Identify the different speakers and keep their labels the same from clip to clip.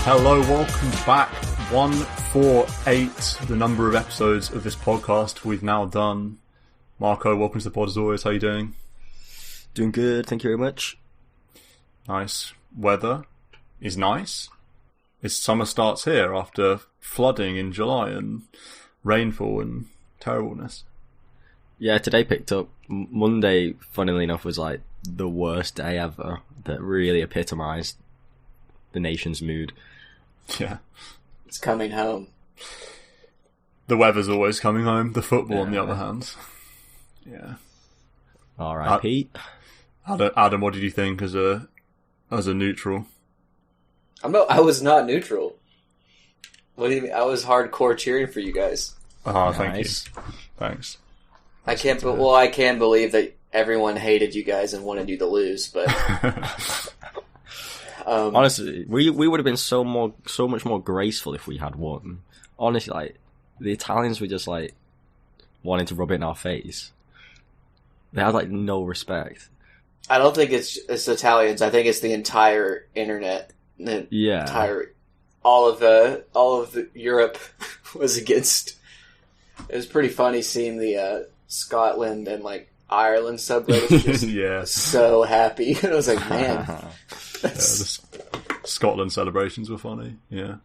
Speaker 1: Hello, welcome back. 148, the number of episodes of this podcast we've now done. Marco, welcome to the pod as always. How are you doing?
Speaker 2: Doing good, thank you very much.
Speaker 1: Nice. Weather is nice. It's summer starts here after flooding in July and rainfall and terribleness.
Speaker 2: Yeah, today picked up. Monday, funnily enough, was like the worst day ever. That really epitomised the nation's mood.
Speaker 1: Yeah.
Speaker 3: It's coming home.
Speaker 1: The weather's always coming home. The football, on the other hand. Yeah.
Speaker 2: All right, Pete.
Speaker 1: Adam, what did you think as a neutral?
Speaker 3: I was not neutral. What do you mean? I was hardcore cheering for you guys.
Speaker 1: Oh, thank you. Thanks.
Speaker 3: I can believe that everyone hated you guys and wanted you to lose, but
Speaker 2: honestly, we would have been so much more graceful if we had won. Honestly, like the Italians were just like wanting to rub it in our face. They had like no respect.
Speaker 3: I don't think it's Italians. I think it's the entire internet. All of the Europe was against. It was pretty funny seeing the Scotland and like Ireland subreddits just so happy. I was like, man,
Speaker 1: the Scotland celebrations were funny. Yeah,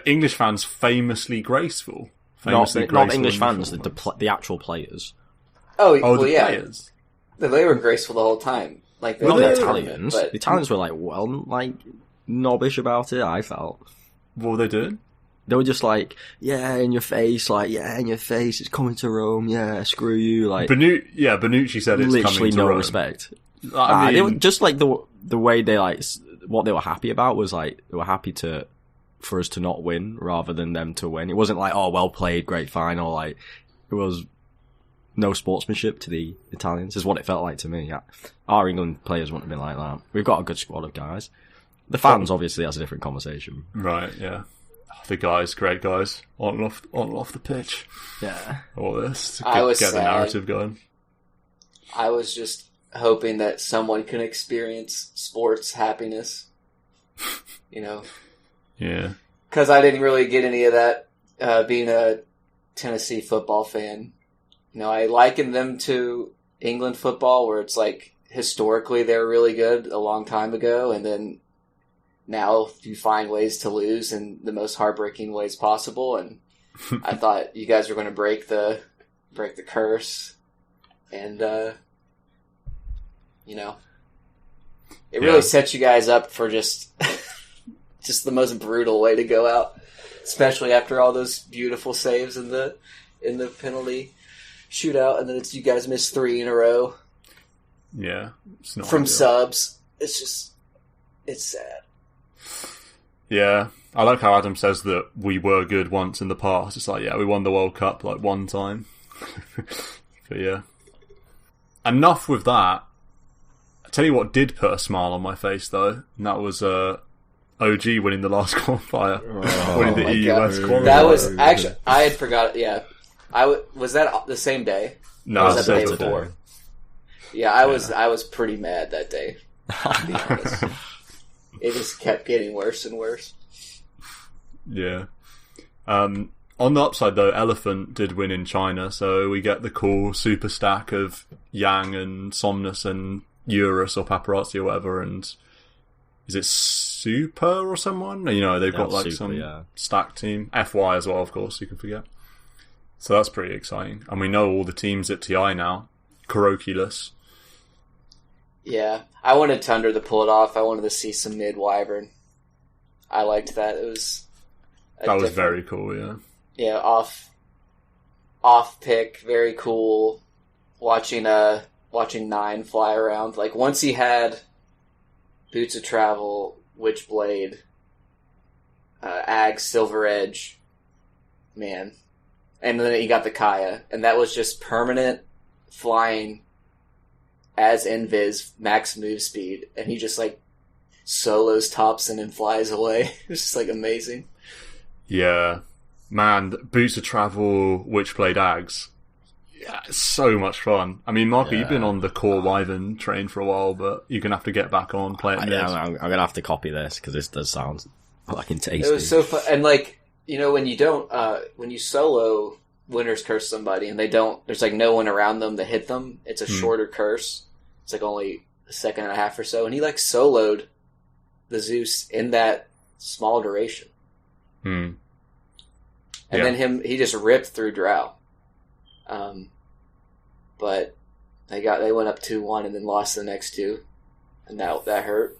Speaker 1: English fans famously graceful.
Speaker 2: Not English fans, the actual players.
Speaker 3: The
Speaker 1: players.
Speaker 3: They were graceful the whole time. Like
Speaker 2: not the Italians. The Italians were like knobbish about it. I felt.
Speaker 1: What were they doing?
Speaker 2: They were just like, in your face, it's coming to Rome, screw you, like...
Speaker 1: Benucci said it's coming to
Speaker 2: no
Speaker 1: Rome.
Speaker 2: Respect.
Speaker 1: I mean,
Speaker 2: they were just like the way they like, what they were happy about was like, they were happy for us to not win, rather than them to win. It wasn't like, oh, well played, great final, like, it was no sportsmanship to the Italians, is what it felt like to me, yeah. Our England players wouldn't have been like that. We've got a good squad of guys. The fans, obviously, that's a different conversation.
Speaker 1: Right, yeah. The guys, great guys, on and off the pitch.
Speaker 2: Yeah.
Speaker 1: All this to get the narrative going.
Speaker 3: I was just hoping that someone can experience sports happiness. You know?
Speaker 1: Yeah.
Speaker 3: Because I didn't really get any of that being a Tennessee football fan. You know, I liken them to England football, where it's like, historically they were really good a long time ago, and then now you find ways to lose in the most heartbreaking ways possible, and I thought you guys were going to break the curse, and it really sets you guys up for just the most brutal way to go out, especially after all those beautiful saves in the penalty shootout, and then you guys missed 3 in a row.
Speaker 1: Yeah, it's not
Speaker 3: from
Speaker 1: ideal.
Speaker 3: Subs. It's sad.
Speaker 1: Yeah, I like how Adam says that we were good once in the past. It's like, we won the World Cup like one time. But yeah. Enough with that. I tell you what did put a smile on my face though, and that was OG winning the last qualifier. Winning the EUS qualifier.
Speaker 3: That was, actually, I had forgot, was that the same day?
Speaker 1: No,
Speaker 3: it was
Speaker 1: the
Speaker 3: the
Speaker 1: day
Speaker 3: before. Yeah, I was pretty mad that day, to be honest. It just kept getting worse and worse.
Speaker 1: Yeah. On the upside, though, Elephant did win in China, so we get the cool super stack of Yang and Somnus and Eurus or Paparazzi or whatever, and is it Super or someone? They've got like some stack team. FY as well, of course, you can forget. So that's pretty exciting. And we know all the teams at TI now. Kurokulus.
Speaker 3: Yeah, I wanted Thunder to pull it off. I wanted to see some mid-Wyvern. I liked that. It was...
Speaker 1: That was very cool, yeah.
Speaker 3: Yeah, off pick, very cool. Watching 9 fly around. Like, once he had Boots of Travel, Witchblade, Ag, Silver Edge, man. And then he got the Kaya. And that was just permanent flying as Invis, max move speed, and he just like solos Thompson and flies away. It was just like amazing.
Speaker 1: Yeah, man, Boots of Travel, Witchblade Ags. Yeah, it's so much fun. I mean, Marco, you've been on the core Wyvern train for a while, but you're going to have to get back on playing this.
Speaker 2: I'm going to have to copy this, because this does sound fucking tasty.
Speaker 3: It was so fun. And, like, you know, when you solo Winter's Curse somebody and there's, like, no one around them to hit them, it's a shorter curse. It's, like, only a second and a half or so. And he, like, soloed the Zeus in that small duration. And then he just ripped through Drow. But they went up 2-1 and then lost the next two, and that hurt.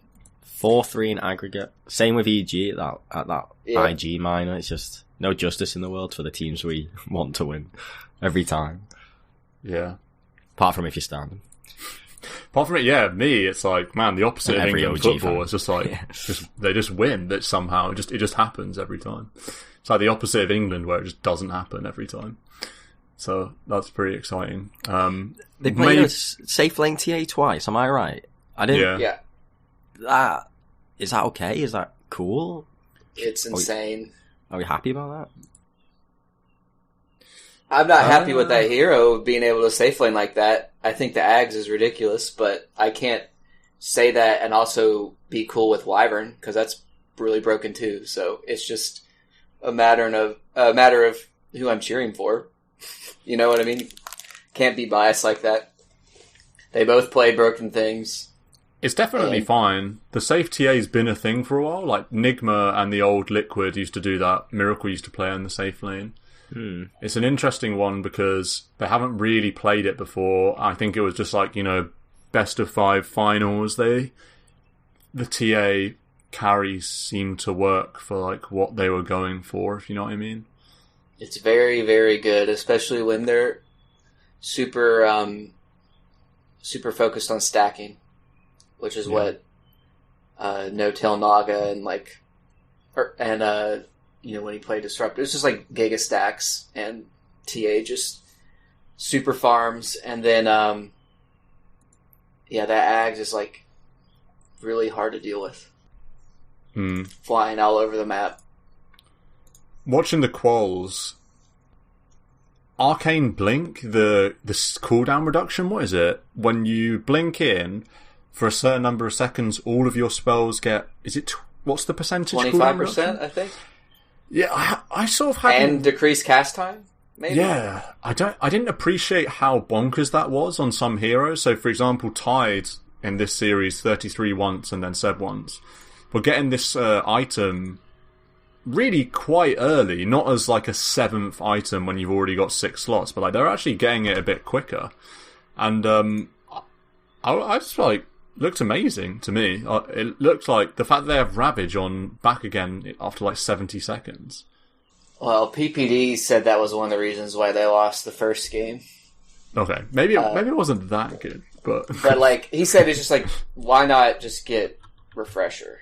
Speaker 2: 4-3 in aggregate. Same with EG at that IG minor. It's just no justice in the world for the teams we want to win every time.
Speaker 1: Yeah.
Speaker 2: Apart from if you're standing.
Speaker 1: Apart from it, me, it's like, man, the opposite of
Speaker 2: every
Speaker 1: England
Speaker 2: OG
Speaker 1: football
Speaker 2: fan.
Speaker 1: is just like, they just win. That somehow it just happens every time. It's like the opposite of England, where it just doesn't happen every time. So that's pretty exciting.
Speaker 2: They played a safe lane TA twice. Am I right? I didn't.
Speaker 3: Yeah.
Speaker 2: Is that okay? Is that cool?
Speaker 3: It's insane.
Speaker 2: Are we happy about that?
Speaker 3: I'm not happy with that hero being able to safe lane like that. I think the Ags is ridiculous, but I can't say that and also be cool with Wyvern, because that's really broken too. So it's just a matter of who I'm cheering for. You know what I mean? Can't be biased like that. They both play broken things.
Speaker 1: It's definitely fine. The safe TA's been a thing for a while. Like Nigma and the old Liquid used to do that. Miracle used to play in the safe lane. It's an interesting one because they haven't really played it before. I think it was just like, you know, best of 5 finals. The TA carries seemed to work for like what they were going for, if you know what I mean.
Speaker 3: It's very, very good, especially when they're super focused on stacking, which is what No Tail Naga and you know, when he played Disrupt, it was just like Giga stacks, and TA just super farms, and then that Ags is like really hard to deal with, flying all over the map.
Speaker 1: Watching the quals, Arcane Blink, the cooldown reduction, what is it? When you blink in, for a certain number of seconds, all of your spells get... what's the percentage?
Speaker 3: 25%, I think.
Speaker 1: Yeah, I sort of had...
Speaker 3: And decreased cast time, maybe?
Speaker 1: Yeah, I didn't appreciate how bonkers that was on some heroes. So, for example, Tide in this series, 33 once and then Seb once. We're getting this item... really quite early, not as like a 7th item when you've already got 6 slots, but like they're actually getting it a bit quicker. And I just like, looked amazing to me. It looked like the fact that they have Ravage on back again after like 70 seconds.
Speaker 3: Well, PPD said that was one of the reasons why they lost the first game.
Speaker 1: Okay, maybe it wasn't that good, but
Speaker 3: like he said, it's just like, why not just get Refresher?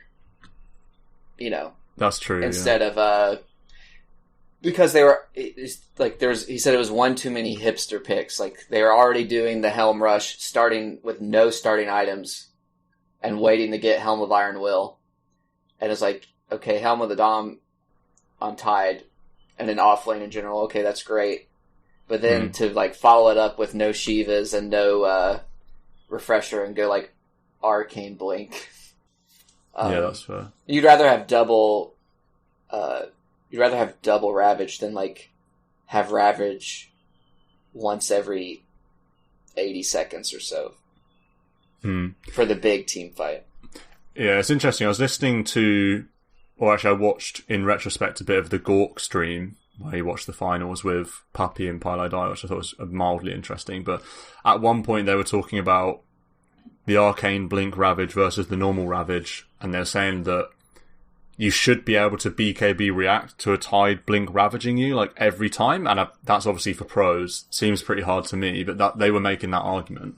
Speaker 3: You know.
Speaker 1: That's true.
Speaker 3: Instead of because they were he said it was one too many hipster picks. Like they were already doing the Helm Rush, starting with no starting items, and waiting to get Helm of Iron Will, and it's like, okay, Helm of the Dom on Tide, and then off lane in general. Okay, that's great, but then to like follow it up with no Shivas and no Refresher and go like Arcane Blink.
Speaker 1: Yeah, that's fair.
Speaker 3: You'd rather have double Ravage than like have Ravage once every 80 seconds or so for the big team fight.
Speaker 1: Yeah, it's interesting. I was listening to, or actually I watched in retrospect a bit of the Gork stream where he watched the finals with Puppy and Pile Die, which I thought was mildly interesting. But at one point they were talking about the Arcane Blink Ravage versus the normal Ravage, and they're saying that you should be able to BKB react to a Tide Blink ravaging you like every time, and that's obviously for pros. Seems pretty hard to me, but that they were making that argument,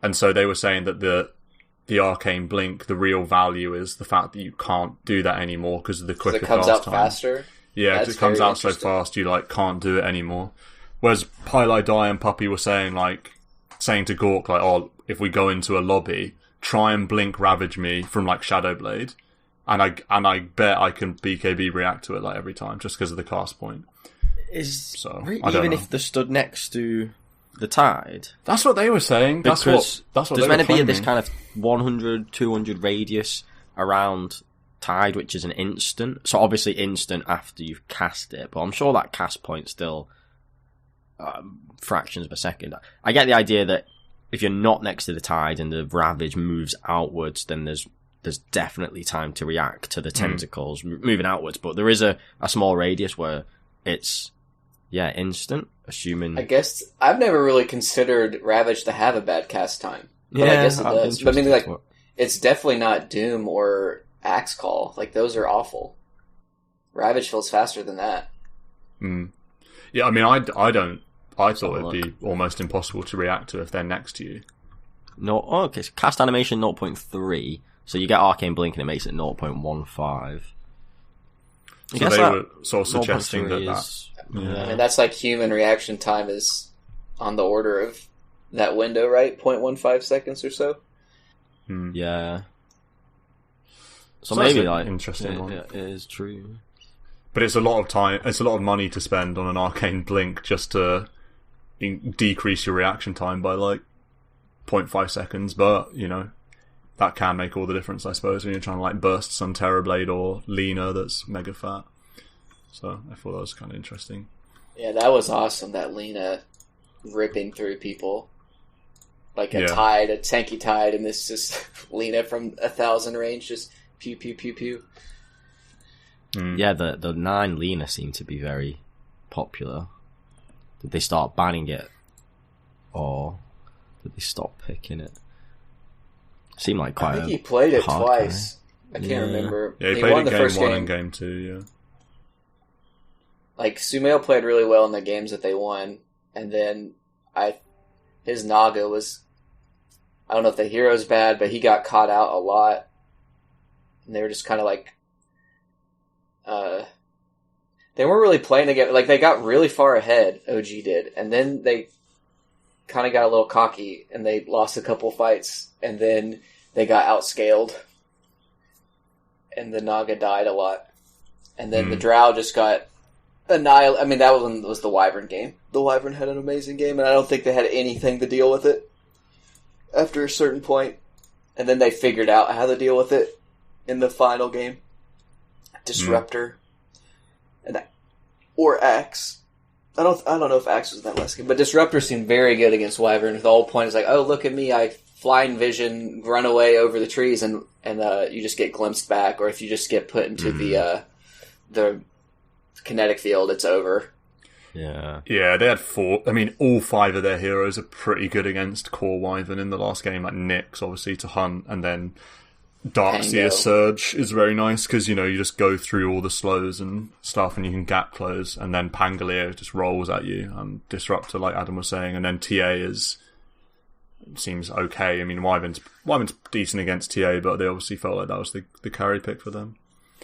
Speaker 1: and so they were saying that the Arcane Blink, the real value is the fact that you can't do that anymore because of the quicker cast time.
Speaker 3: It comes out faster.
Speaker 1: Yeah, because it comes out so fast, you like can't do it anymore. Whereas Pile Die and Puppy were saying to Gork like, oh, if we go into a lobby, try and Blink Ravage me from like Shadowblade, and I bet I can BKB react to it like every time just because of the cast point. So
Speaker 2: even if they're stood next to the Tide,
Speaker 1: that's what they were saying. That's what
Speaker 2: there's meant to be this kind of 100, 200 radius around Tide, which is an instant. So obviously instant after you've cast it, but I'm sure that cast point's still fractions of a second. I get the idea that if you're not next to the Tide and the Ravage moves outwards, then there's definitely time to react to the tentacles moving outwards. But there is a small radius where it's instant. Assuming,
Speaker 3: I guess I've never really considered Ravage to have a bad cast time, but I guess it does. But I mean, like, it's definitely not Doom or Axe Call. Like, those are awful. Ravage feels faster than that.
Speaker 1: Yeah, I mean, I thought it'd be almost impossible to react to if they're next to you.
Speaker 2: No, okay. So cast animation 0.3, so you get Arcane Blink and it makes it 0.15.
Speaker 1: So they were sort of suggesting that.
Speaker 3: Yeah. I mean, that's like human reaction time is on the order of that window, right? 0.15 seconds or so.
Speaker 2: Yeah. So maybe like
Speaker 1: interesting one.
Speaker 2: It is true.
Speaker 1: But it's a lot of time. It's a lot of money to spend on an arcane blink just to decrease your reaction time by like 0.5 seconds. But you know, that can make all the difference, I suppose, when you're trying to like burst some Terrorblade or Lena that's mega fat. So I thought that was kind of interesting.
Speaker 3: Yeah, that was awesome. That Lena ripping through people like a Tide, a tanky Tide, and this just Lena from 1,000 range, just pew pew pew pew.
Speaker 2: Yeah, the 9 Lena seemed to be very popular. Did they start banning it, or did they stop picking it? Seemed like quite.
Speaker 3: I think he played it twice.
Speaker 2: Guy.
Speaker 3: I can't remember.
Speaker 1: Yeah, he played won it game 1 and game 2. Yeah.
Speaker 3: Like, Sumail played really well in the games that they won, and then his Naga was, I don't know if the hero's bad, but he got caught out a lot, and they were just kind of like, they weren't really playing together. Like, they got really far ahead, OG did, and then they kind of got a little cocky, and they lost a couple fights, and then they got outscaled, and the Naga died a lot, and then the Drow just got annihilated. I mean, that was the Wyvern game. The Wyvern had an amazing game, and I don't think they had anything to deal with it after a certain point, and then they figured out how to deal with it in the final game. Disruptor, or Axe. I don't know if Axe was in that last game, but Disruptor seemed very good against Wyvern. The whole point is like, oh, look at me, I flying vision, run away over the trees, and you just get glimpsed back, or if you just get put into the kinetic field, it's over.
Speaker 2: Yeah,
Speaker 1: they had 4. I mean, all 5 of their heroes are pretty good against core Wyvern in the last game. Like Nyx, obviously, to hunt, and then Darkseer Surge is very nice because, you know, you just go through all the slows and stuff and you can gap close, and then Pangolier just rolls at you, and Disruptor, like Adam was saying, and then TA seems okay. I mean, Wyvern's decent against TA, but they obviously felt like that was the carry pick for them.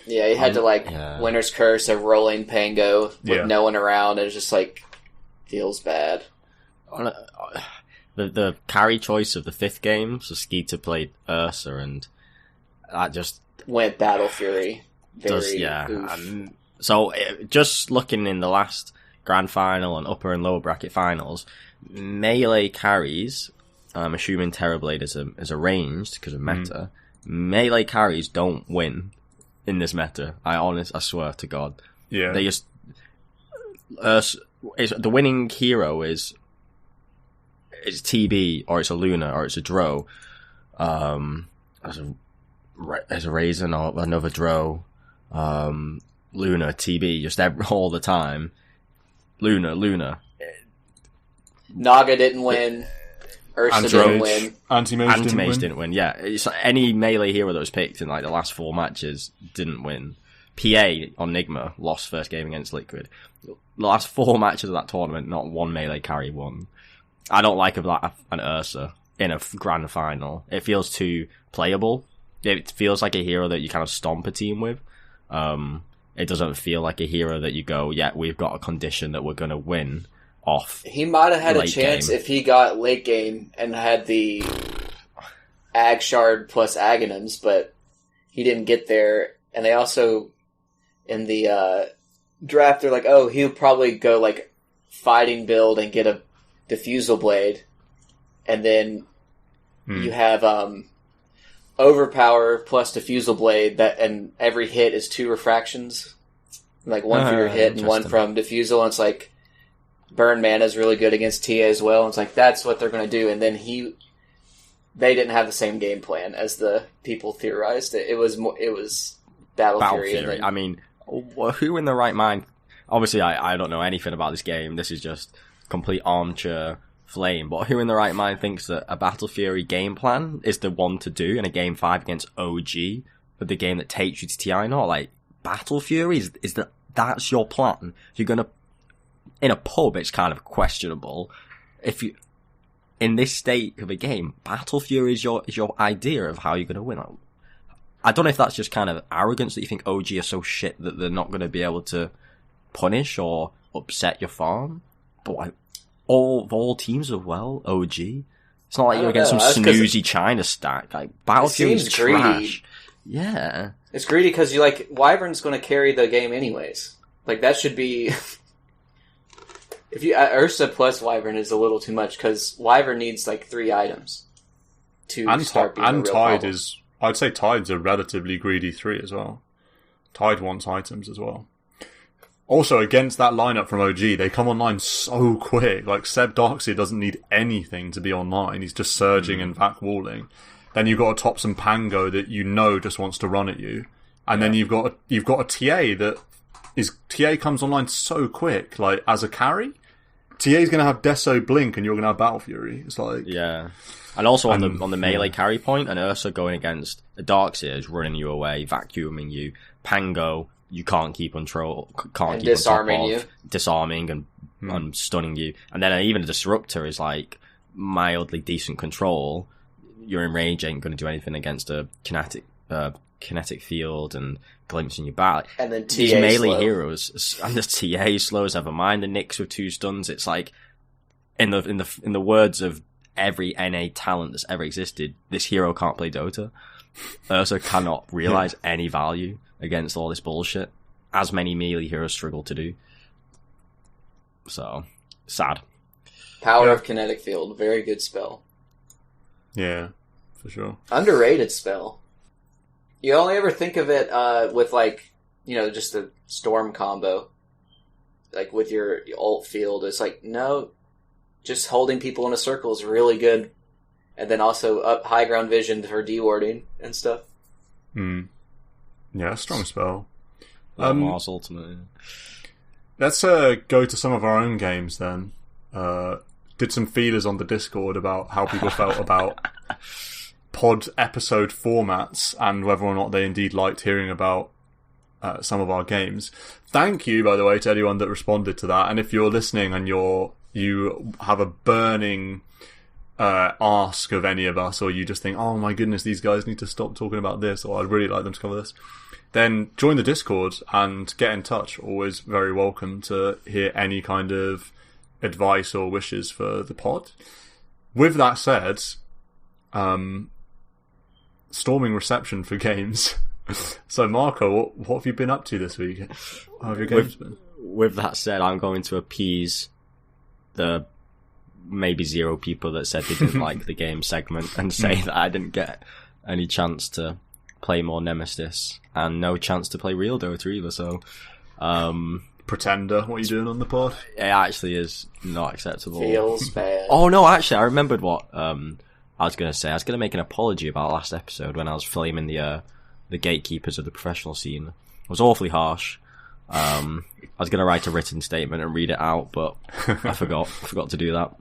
Speaker 3: Yeah, you had to, Winter's Curse, a rolling Pango with no one around, and it's just, like, feels bad.
Speaker 2: The carry choice of the 5th game, so Skeeter played Ursa, and that just
Speaker 3: went Battle Fury.
Speaker 2: So, just looking in the last Grand Final and upper and lower bracket finals, melee carries, I'm assuming Terrorblade is a ranged because of meta, melee carries don't win in this meta. I swear to God.
Speaker 1: Yeah.
Speaker 2: They just... the winning hero is TB, or it's a Luna, or it's a Drow. As a Raisin, or another Drow. Luna, TB, just all the time. Luna. Naga
Speaker 3: didn't win. Ursa didn't win.
Speaker 2: Anti-Mage didn't win. Yeah, it's like any melee hero that was picked in like the last 4 matches didn't win. PA on Nigma lost first game against Liquid. The last 4 matches of that tournament, not one melee carry won. I don't like an Ursa in a grand final. It feels too playable. It feels like a hero that you kind of stomp a team with. It doesn't feel like a hero that you go, yeah, we've got a condition that we're going to win off.
Speaker 3: He might have had a chance if he got late game and had the Ag Shard plus Aghanims, but he didn't get there. And they also, in the draft, they're like, oh, he'll probably go like fighting build and get a diffusal blade, and then you have overpower plus diffusal blade and every hit is 2 refractions, like one for your hit and one from diffusal. And it's like burn mana is really good against TA as well. And it's like that's what they're going to do. And then they didn't have the same game plan as the people theorized. It was Battle Fury.
Speaker 2: Then, I mean, who in the right mind? Obviously, I don't know anything about this game. This is just complete armchair flame. But who in the right mind thinks that a Battle Fury game plan is the one to do in a game 5 against OG, but the game that takes you to TI? Not like Battle Fury is that's your plan. If you're gonna in a pub, it's kind of questionable. If you in this state of a game, Battle Fury is your idea of how you're gonna win. I don't know if that's just kind of arrogance that you think OG are so shit that they're not going to be able to punish or upset your farm. But like, all teams are well, OG. It's not like you're against some snoozy China stack. Like, Battle Fury's trash. Greedy. Yeah.
Speaker 3: It's greedy because you like, Wyvern's going to carry the game anyways. Like, that should be... if you Ursa plus Wyvern is a little too much because Wyvern needs like 3 items to start being a real
Speaker 1: Tide
Speaker 3: problem.
Speaker 1: I'd say Tide's a relatively greedy 3 as well. Tide wants items as well. Also, against that lineup from OG, they come online so quick. Like, Seb Darkseer doesn't need anything to be online. He's just surging and vac walling. Then you've got a Topson Pango that you know just wants to run at you. And then you've got a TA that TA comes online so quick, like, as a carry. TA's going to have Deso Blink and you're going to have Battle Fury. It's like...
Speaker 2: Yeah. And also on the melee carry point, and Ursa going against a Darkseer is running you away, vacuuming you. Pango, you can't keep control, can't keep
Speaker 3: disarming
Speaker 2: on top
Speaker 3: you,
Speaker 2: of, disarming and stunning you. And then even a Disruptor is like mildly decent control. Your enrage ain't going to do anything against a kinetic field and glimpsing your back.
Speaker 3: And then TA
Speaker 2: these melee
Speaker 3: slow.
Speaker 2: Heroes, and the TA slow as ever mind. The Nyx with 2 stuns. It's like in the words of every NA talent that's ever existed, this hero can't play Dota. Ursa cannot realize any value against all this bullshit, as many melee heroes struggle to do. So, sad.
Speaker 3: Power of Kinetic Field, very good spell.
Speaker 1: Yeah, for sure.
Speaker 3: Underrated spell. You only ever think of it with, like, you know, just the Storm combo. Like, with your ult field. It's like, no... Just holding people in a circle is really good. And then also up high ground vision for dewarding and stuff.
Speaker 1: Yeah, strong spell.
Speaker 2: Mars Ultimate.
Speaker 1: Let's go to some of our own games then. Did some feelers on the Discord about how people felt about pod episode formats and whether or not they indeed liked hearing about some of our games. Thank you, by the way, to anyone that responded to that. And if you're listening and you have a burning ask of any of us, or you just think, oh my goodness, these guys need to stop talking about this, or I'd really like them to cover this, then join the Discord and get in touch. Always very welcome to hear any kind of advice or wishes for the pod. With that said, storming reception for games. So Marco, what have you been up to this week? How have your games been?
Speaker 2: With that said, I'm going to appease the maybe 0 people that said they didn't like the game segment and say that I didn't get any chance to play more Nemesis and no chance to play real Dota either. So,
Speaker 1: Pretender, what are you doing on the pod?
Speaker 2: It actually is not acceptable.
Speaker 3: Feels bad.
Speaker 2: Oh no, actually, I remembered what I was going to say. I was going to make an apology about last episode when I was flaming the gatekeepers of the professional scene. It was awfully harsh. I was going to write a written statement and read it out, but I forgot to do that.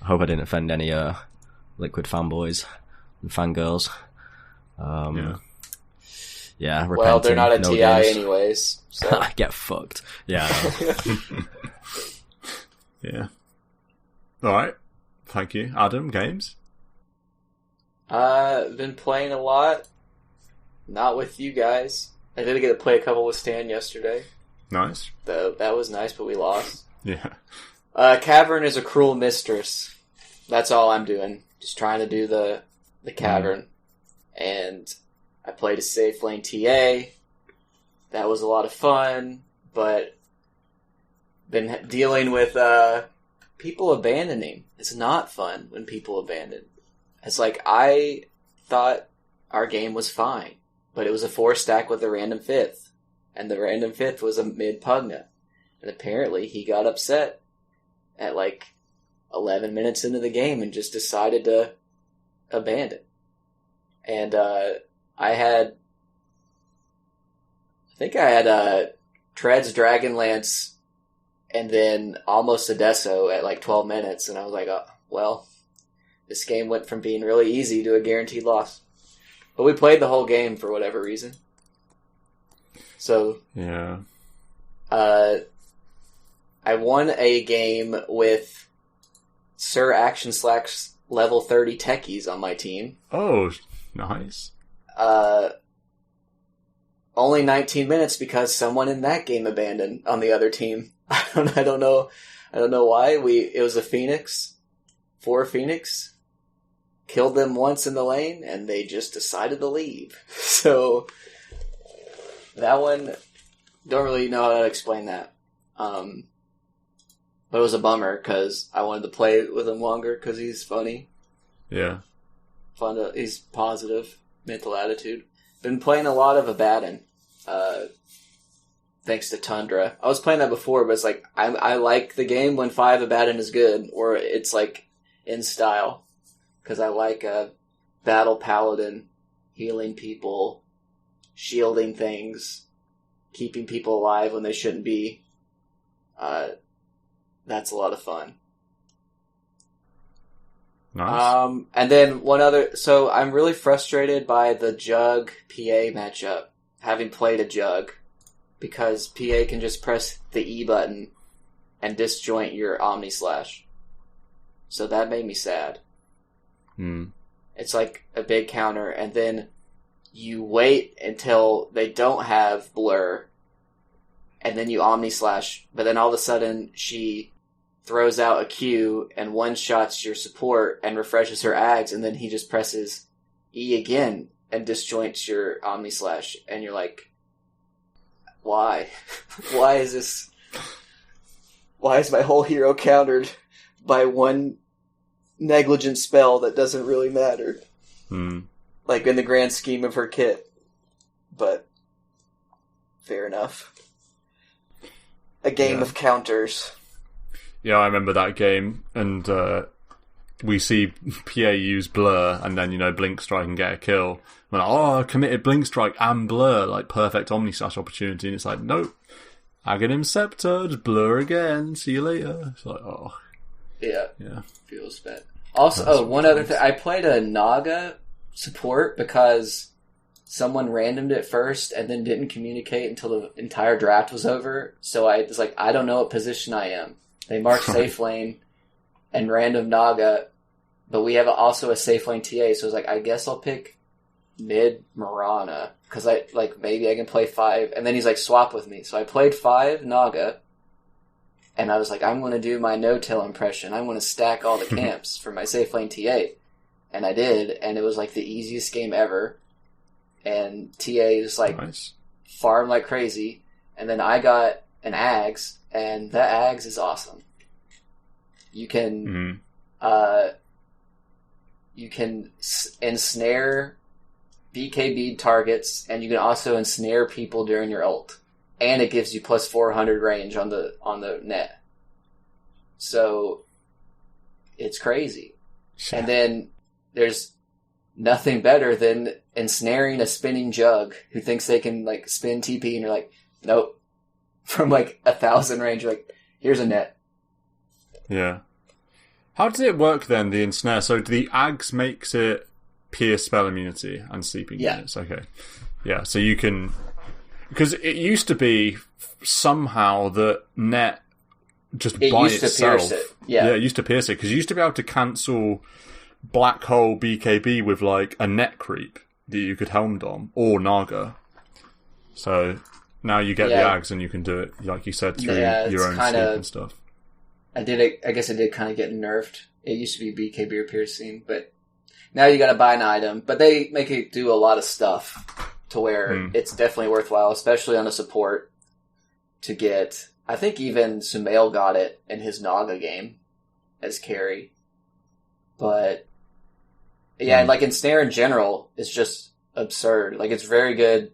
Speaker 2: I hope I didn't offend any Liquid fanboys and fangirls. Yeah,
Speaker 3: well, they're not a
Speaker 2: no
Speaker 3: TI
Speaker 2: games.
Speaker 3: anyways. So.
Speaker 2: Get fucked. Yeah.
Speaker 1: Yeah. Alright. Thank you. Adam, games?
Speaker 3: Been playing a lot. Not with you guys. I did get to play a couple with Stan yesterday.
Speaker 1: Nice.
Speaker 3: That was nice, but we lost.
Speaker 1: Yeah.
Speaker 3: Cavern is a cruel mistress. That's all I'm doing. Just trying to do the Cavern. And I played a safe lane TA. That was a lot of fun, but been dealing with people abandoning. It's not fun when people abandon. It's like, I thought our game was fine, but it was a 4-stack with a random 5th, and the random 5th was a mid Pugna, and apparently he got upset at like 11 minutes into the game and just decided to abandon. And I think I had Treads Dragonlance and then almost a Deso at like 12 minutes, and I was like, oh, well, this game went from being really easy to a guaranteed loss. But we played the whole game for whatever reason. So,
Speaker 1: yeah.
Speaker 3: I won a game with Sir Action Slack's level 30 techies on my team.
Speaker 1: Oh, nice.
Speaker 3: Only 19 minutes because someone in that game abandoned on the other team. I don't know why. It was a Phoenix. 4 Phoenix. Killed them once in the lane, and they just decided to leave. So, that one, don't really know how to explain that. But it was a bummer, because I wanted to play with him longer, because he's funny.
Speaker 1: Yeah.
Speaker 3: He's positive, mental attitude. Been playing a lot of Abaddon, thanks to Tundra. I was playing that before, but it's like, I like the game when 5 Abaddon is good, or it's like, in style. Because I like a Battle Paladin, healing people, shielding things, keeping people alive when they shouldn't be. That's a lot of fun.
Speaker 1: Nice.
Speaker 3: And then one other... So I'm really frustrated by the Jug PA matchup, having played a Jug, because PA can just press the E button and disjoint your Omni Slash. So that made me sad. It's like a big counter, and then you wait until they don't have blur, and then you Omni Slash, but then all of a sudden she throws out a Q and one-shots your support and refreshes her Ags, and then he just presses E again and disjoints your Omni Slash, and you're like, why? Why is my whole hero countered by one negligent spell that doesn't really matter? Like in the grand scheme of her kit. But fair enough. A game of counters.
Speaker 1: Yeah, I remember that game, and we see PA use Blur, and then, Blink Strike and get a kill. We're like, I committed Blink Strike and Blur, like perfect Omni-Slash opportunity, and it's like, nope. Aghanim Scepter, just Blur again, see you later. It's like, oh.
Speaker 3: Yeah. Feels bad. Also, one other thing. I played a Naga support because someone randomed it first and then didn't communicate until the entire draft was over. So I was like, I don't know what position I am. They marked safe lane and random Naga, but we have also a safe lane TA. So I was like, I guess I'll pick mid Mirana because maybe I can play 5. And then he's like, swap with me. So I played 5 Naga. And I was like, I'm going to do my no-till impression. I'm going to stack all the camps for my safe lane TA. And I did, and it was like the easiest game ever. And TA just farmed like crazy. And then I got an Ags, and that Ags is awesome. You can, ensnare BKB targets, and you can also ensnare people during your ult. And it gives you plus 400 range on the net. So, it's crazy. Yeah. And then, there's nothing better than ensnaring a spinning Jug who thinks they can, spin TP, and you're like, nope. From, 1,000 range, you're like, here's a net.
Speaker 1: Yeah. How does it work, then, the ensnare? So, the Ags makes it pierce spell immunity and sleeping units. Okay. Yeah, so you can... Because it used to be somehow that net just by itself.
Speaker 3: To pierce it. Yeah,
Speaker 1: it used to pierce it because you used to be able to cancel black hole BKB with a net creep that you could helm dom or Naga. So now you get the Ags and you can do it, like you said, through your own sleep and stuff.
Speaker 3: I guess it did kind of get nerfed. It used to be BKB or piercing, but now you got to buy an item. But they make it do a lot of stuff. To where it's definitely worthwhile, especially on a support, to get I think even Sumail got it in his Naga game as carry. But yeah, like Ensnare in general is just absurd. Like, it's very good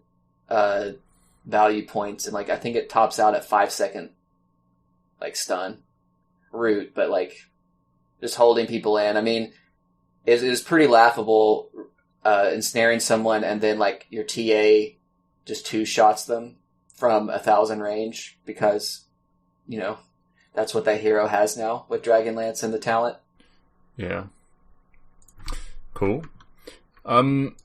Speaker 3: value points, and like I think it tops out at 5-second like stun root, but like just holding people in. I mean, it is pretty laughable ensnaring someone and then like your TA just 2-shots them from 1,000 range because, you know, that's what that hero has now with Dragonlance and the talent.
Speaker 1: Yeah. Cool. In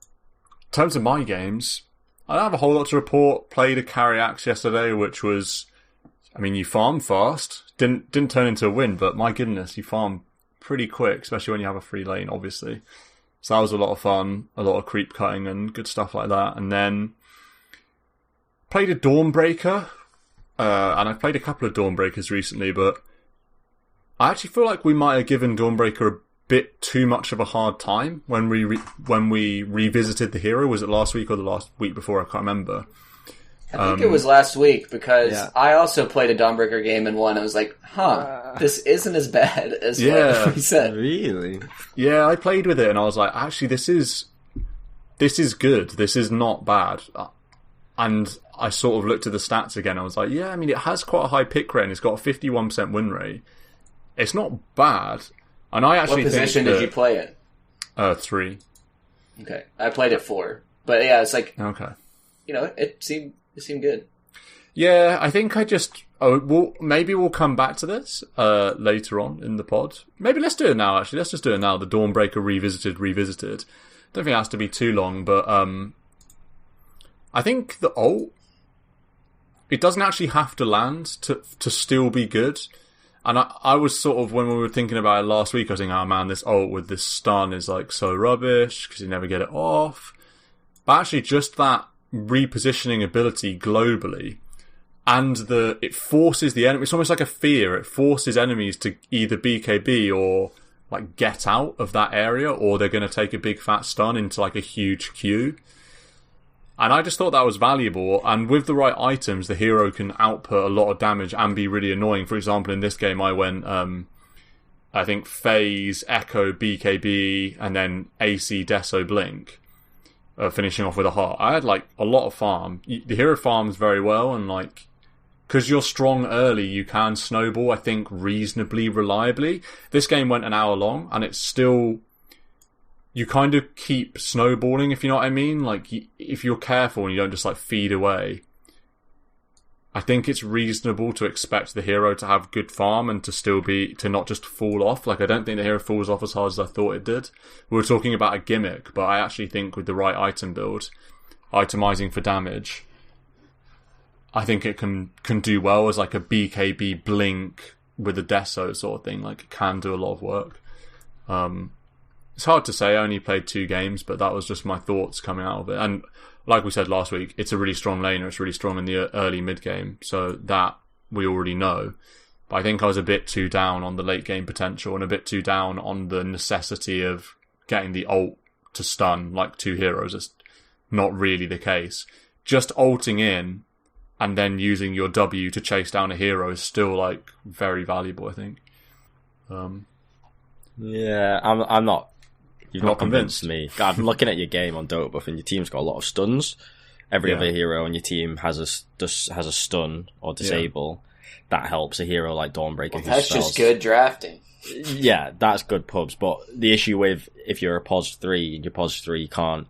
Speaker 1: terms of my games, I don't have a whole lot to report. Played a carry axe yesterday, which was, I mean, you farm fast. Didn't turn into a win, but my goodness, you farm pretty quick, especially when you have a free lane, obviously. So that was a lot of fun, a lot of creep cutting and good stuff like that. And then played a Dawnbreaker, and I've played a couple of Dawnbreakers recently, but I actually feel like we might have given Dawnbreaker a bit too much of a hard time when we revisited the hero. Was it last week or the last week before? I can't remember.
Speaker 3: I think it was last week because I also played a Dawnbreaker game and won. I was like, this isn't as bad as what we said.
Speaker 2: Really?
Speaker 1: Yeah, I played with it and I was like, actually, this is good. This is not bad. And I sort of looked at the stats again. I was like, yeah, I mean, it has quite a high pick rate and it's got a 51% win rate. It's not bad. And I actually
Speaker 3: What position did you play in?
Speaker 1: 3.
Speaker 3: Okay. I played at 4. But yeah, it's like,
Speaker 1: okay.
Speaker 3: You know, it seemed good.
Speaker 1: Yeah, I think maybe we'll come back to this later on in the pod. Maybe let's do it now, actually. Let's just do it now. The Dawnbreaker revisited. Don't think it has to be too long, but I think the ult, it doesn't actually have to land to still be good. And I was sort of, when we were thinking about it last week, I was thinking, oh man, this ult with this stun is like so rubbish because you never get it off. But actually just that repositioning ability globally, and it forces the enemy, it's almost like a fear, it forces enemies to either BKB or like get out of that area, or they're going to take a big fat stun into like a huge queue. And I just thought that was valuable, and with the right items the hero can output a lot of damage and be really annoying. For example, in this game I went I think Phase, Echo, BKB, and then AC, Deso, Blink, finishing off with a heart. I had like a lot of farm. The hero farms very well, and like, because you're strong early, you can snowball, I think, reasonably reliably. This game went an hour long, and it's still, you kind of keep snowballing, if you know what I mean. Like, if you're careful and you don't just like feed away, I think it's reasonable to expect the hero to have good farm and to not just fall off. Like, I don't think the hero falls off as hard as I thought it did. We were talking about a gimmick, but I actually think with the right item build, itemizing for damage, I think it can do well as like a BKB Blink with a Deso sort of thing. Like, it can do a lot of work. It's hard to say. I only played 2 games, but that was just my thoughts coming out of it. And like we said last week, it's a really strong laner. It's really strong in the early mid game, so that we already know. But I think I was a bit too down on the late game potential and a bit too down on the necessity of getting the ult to stun like 2 heroes. It's not really the case. Just ulting in and then using your W to chase down a hero is still like very valuable, I think.
Speaker 2: Yeah, I'm not. You've not convinced me. God, I'm looking at your game on Dota Buff, and your team's got a lot of stuns. Every other hero on your team has a stun or disable. That helps a hero like Dawnbreaker.
Speaker 3: That's just good drafting.
Speaker 2: Yeah, that's good pubs. But the issue with, if you're a POS 3 and your POS 3 can't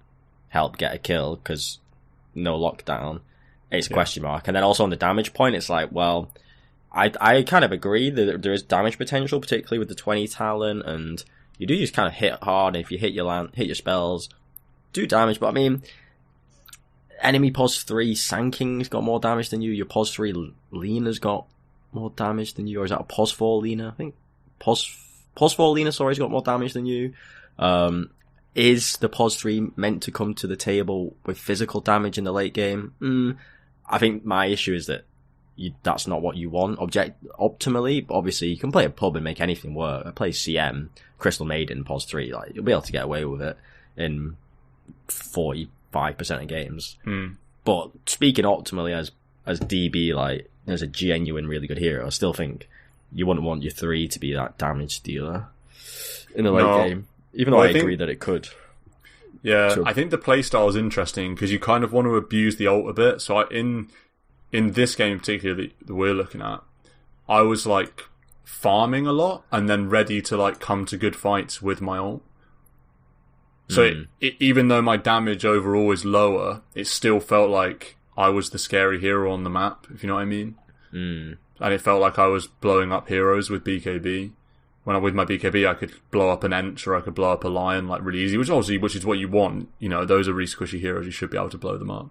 Speaker 2: help get a kill because no lockdown, it's a question mark. And then also on the damage point, it's like, well, I kind of agree that there is damage potential, particularly with the 20 talent, and you do just kind of hit hard. If you hit your spells, do damage. But I mean, enemy POS 3 Sanking's got more damage than you. Your POS 3 Lena's got more damage than you. Or is that a POS 4 Lena? I think POS 4 Lena, sorry's got more damage than you. Is the POS 3 meant to come to the table with physical damage in the late game? I think my issue is that that's not what you want. Optimally, but obviously you can play a pub and make anything work. I play CM, Crystal Maiden, POS 3, like, you'll be able to get away with it in 45% of games. But speaking optimally as DB, like, there's a genuine really good hero, I still think you wouldn't want your 3 to be that damage dealer in the late game. Even though I agree that it could.
Speaker 1: Yeah, I think the playstyle is interesting because you kind of want to abuse the ult a bit. So in this game in particular that we're looking at, I was like farming a lot and then ready to like come to good fights with my ult. So even though my damage overall is lower, it still felt like I was the scary hero on the map, if you know what I mean. And it felt like I was blowing up heroes with BKB. With my BKB, I could blow up an Ench or I could blow up a Lion like really easy, which is what you want. You know, those are really squishy heroes. You should be able to blow them up.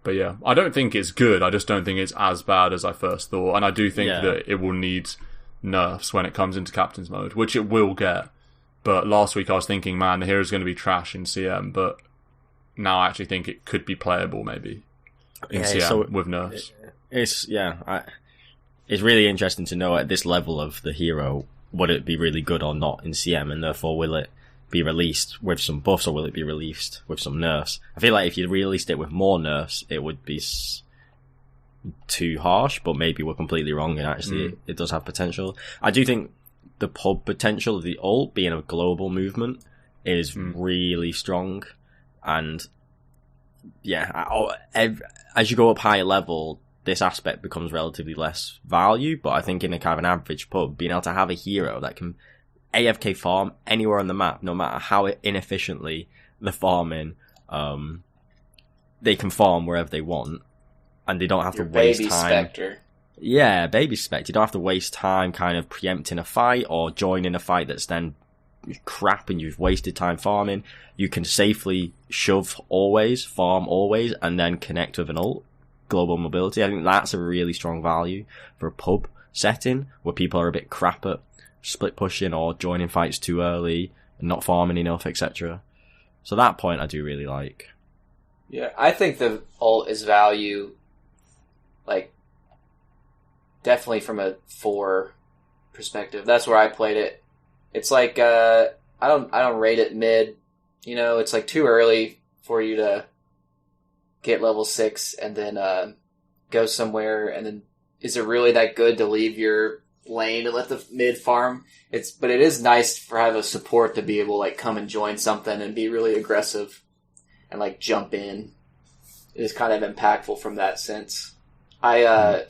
Speaker 1: But yeah, I don't think it's good. I just don't think it's as bad as I first thought. And I do think that it will need nerfs when it comes into Captain's Mode, which it will get. But last week I was thinking, man, the hero's going to be trash in CM. But now I actually think it could be playable maybe in CM with nerfs.
Speaker 2: It's really interesting to know at this level of the hero, would it be really good or not in CM, and therefore will it be released with some buffs or will it be released with some nerfs? I feel like if you released it with more nerfs, it would be too harsh, but maybe we're completely wrong and actually it does have potential. I do think the pub potential of the ult being a global movement is really strong, and as you go up higher level, this aspect becomes relatively less value, but I think in a kind of an average pub, being able to have a hero that can AFK farm anywhere on the map, no matter how inefficiently they're farming, they can farm wherever they want, and they don't have to waste time.
Speaker 3: Spectre.
Speaker 2: Yeah, baby Spectre. You don't have to waste time kind of preempting a fight or joining a fight that's then crap and you've wasted time farming. You can safely shove always, farm always, and then connect with an ult. Global mobility. I think that's a really strong value for a pub setting where people are a bit crap at split pushing or joining fights too early and not farming enough, etc. So that point I do really like.
Speaker 3: Yeah, I think the ult is value, like, definitely from a 4 perspective. That's where I played it. It's like I don't rate it mid. You know, it's like too early for you to get level 6 and then go somewhere, and then is it really that good to leave your lane and let the mid farm? But it is nice for have a support to be able to like come and join something and be really aggressive and like jump in. It is kind of impactful from that sense. I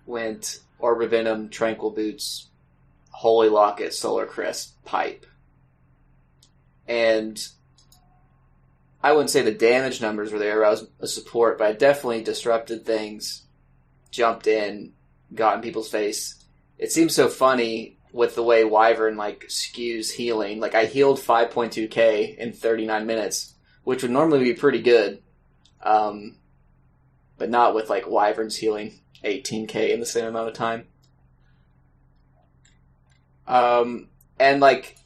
Speaker 3: went Orb Venom, Tranquil Boots, Holy Locket, Solar Crest, Pipe. And I wouldn't say the damage numbers were there. I was a support, but I definitely disrupted things, jumped in, got in people's face. It seems so funny with the way Wyvern like skews healing. Like I healed 5.2k in 39 minutes, which would normally be pretty good, but not with like Wyvern's healing 18k in the same amount of time. And like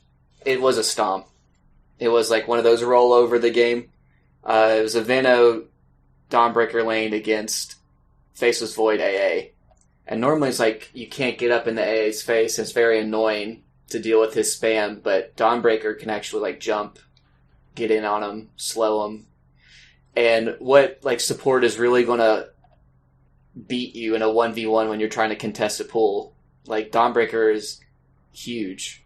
Speaker 3: it was a stomp. It was like one of those roll over the game. It was a Veno Dawnbreaker lane against Faceless Void AA. And normally it's like you can't get up in the AA's face. It's very annoying to deal with his spam, but Dawnbreaker can actually like jump, get in on him, slow him. And what like support is really going to beat you in a 1v1 when you're trying to contest a pool? Like Dawnbreaker is huge.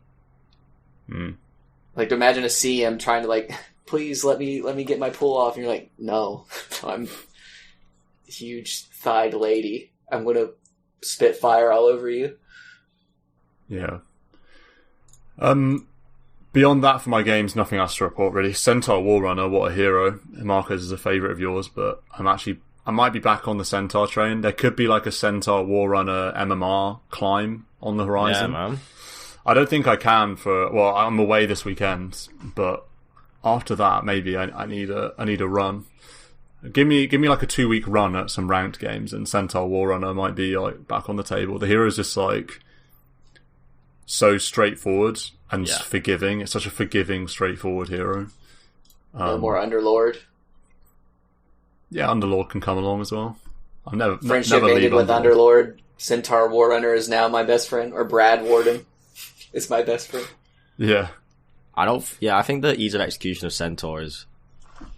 Speaker 3: Like, imagine a CM trying to, like, please let me get my pull off. And you're like, no, I'm a huge thighed lady. I'm going to spit fire all over you.
Speaker 1: Yeah. Beyond that for my games, nothing else to report, really. Centaur Warrunner, what a hero. Marcus is a favourite of yours, but I might be back on the Centaur train. There could be, like, a Centaur Warrunner MMR climb on the horizon.
Speaker 2: Yeah, man.
Speaker 1: I don't think I can I'm away this weekend, but after that, maybe I need a run. Give me like a 2-week run at some ranked games, and Centaur Warrunner might be like back on the table. The hero is just like so straightforward and forgiving. It's such a forgiving, straightforward hero.
Speaker 3: No more Underlord.
Speaker 1: Yeah, Underlord can come along as well.
Speaker 3: Friendship ended with Underlord. Centaur Warrunner is now my best friend, or Brad Warden. It's my best friend.
Speaker 1: Yeah.
Speaker 2: I think the ease of execution of Centaur is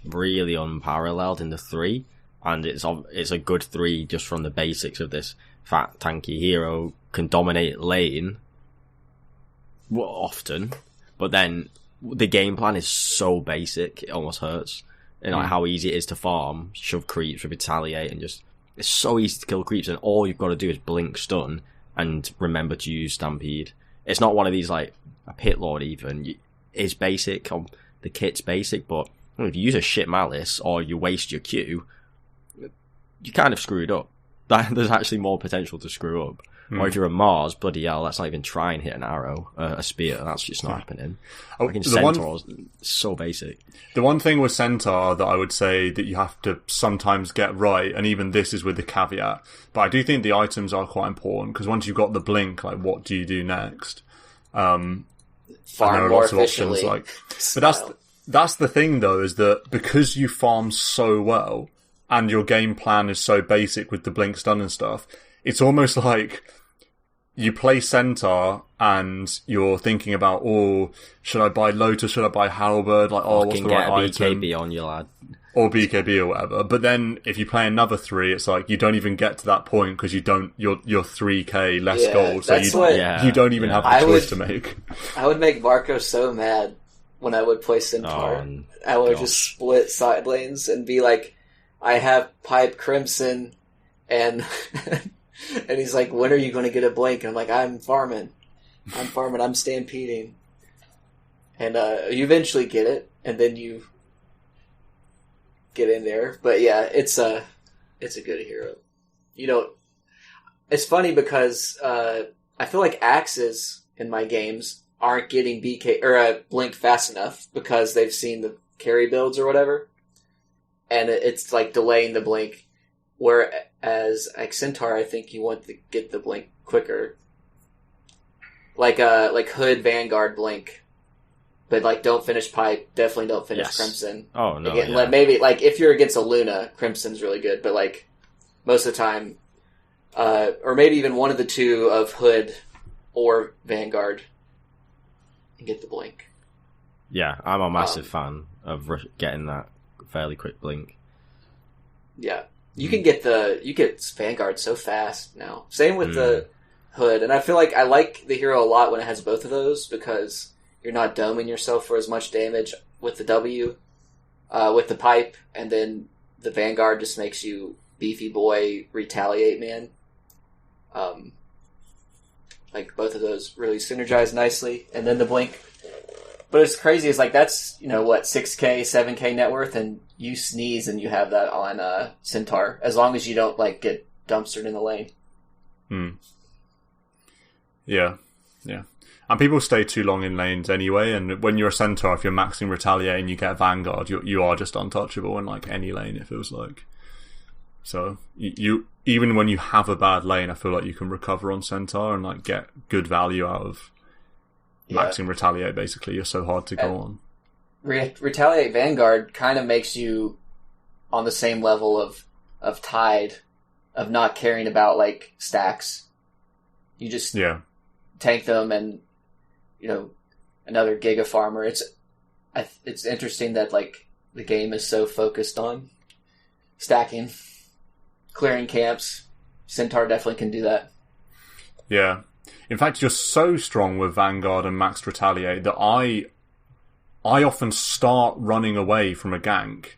Speaker 2: really unparalleled in the 3. and it's a good 3 just from the basics of this fat tanky hero can dominate lane often, but then the game plan is so basic it almost hurts. And like how easy it is to farm, shove creeps, retaliate, and just it's so easy to kill creeps, and all you've got to do is blink stun and remember to use Stampede. It's not one of these like a Pit Lord even. It's basic, the kit's basic, but if you use a shit Malice or you waste your Q, you kind of screwed up. There's actually more potential to screw up. Or if you're a Mars, bloody hell, that's not even trying to hit an arrow, a spear. That's just not happening. Like in Centaurs, it's so basic.
Speaker 1: The one thing with Centaur that I would say that you have to sometimes get right, and even this is with the caveat, but I do think the items are quite important, because once you've got the blink, like, what do you do next?
Speaker 3: Farm
Speaker 1: there are
Speaker 3: more
Speaker 1: lots of
Speaker 3: efficiently.
Speaker 1: options, but that's the thing, though, is that because you farm so well, and your game plan is so basic with the blink stun and stuff, it's almost like you play Centaur and you're thinking about, should I buy Lotus, should I buy Halberd? Like, what's the right item?
Speaker 2: BKB on you, lad.
Speaker 1: Or BKB or whatever. But then if you play another 3, it's like you don't even get to that point because you're 3k less gold, so you don't even have the choice to make.
Speaker 3: I would make Marco so mad when I would play Centaur. I would just split side lanes and be like, I have Pipe Crimson and and he's like, when are you going to get a blink? And I'm like, I'm farming, I'm stampeding. And you eventually get it, and then you get in there. But yeah, it's a good hero. It's funny because I feel like axes in my games aren't getting BK or blink fast enough because they've seen the carry builds or whatever, and it's like delaying the blink. Whereas Centaur, I think you want to get the blink quicker, like Hood Vanguard blink, but like don't finish Pipe, definitely don't finish Crimson.
Speaker 2: Oh no,
Speaker 3: Again, maybe like if you're against a Luna, Crimson's really good, but like most of the time, or maybe even one of the two of Hood or Vanguard, and get the blink.
Speaker 2: Yeah, I'm a massive fan of getting that fairly quick blink.
Speaker 3: Yeah. You get Vanguard so fast now. Same with the Hood, and I feel like I like the hero a lot when it has both of those because you're not doming yourself for as much damage with the W, with the Pipe, and then the Vanguard just makes you beefy boy retaliate man. Like both of those really synergize nicely, and then the blink. But it's crazy. It's like that's 6k, 7k net worth, and you sneeze and you have that on Centaur, as long as you don't like get dumpstered in the lane.
Speaker 1: Yeah. And people stay too long in lanes anyway. And when you're a Centaur, if you're maxing retaliate and you get Vanguard, you are just untouchable in like any lane. It feels like. So you even when you have a bad lane, I feel like you can recover on Centaur and like get good value out of maxing retaliate. Basically, you're so hard to go on.
Speaker 3: Retaliate Vanguard kind of makes you on the same level of Tide, of not caring about like stacks. You just tank them, and another Giga Farmer. It's interesting that like the game is so focused on stacking, clearing camps. Centaur definitely can do that.
Speaker 1: Yeah, in fact, you're so strong with Vanguard and maxed retaliate that I often start running away from a gank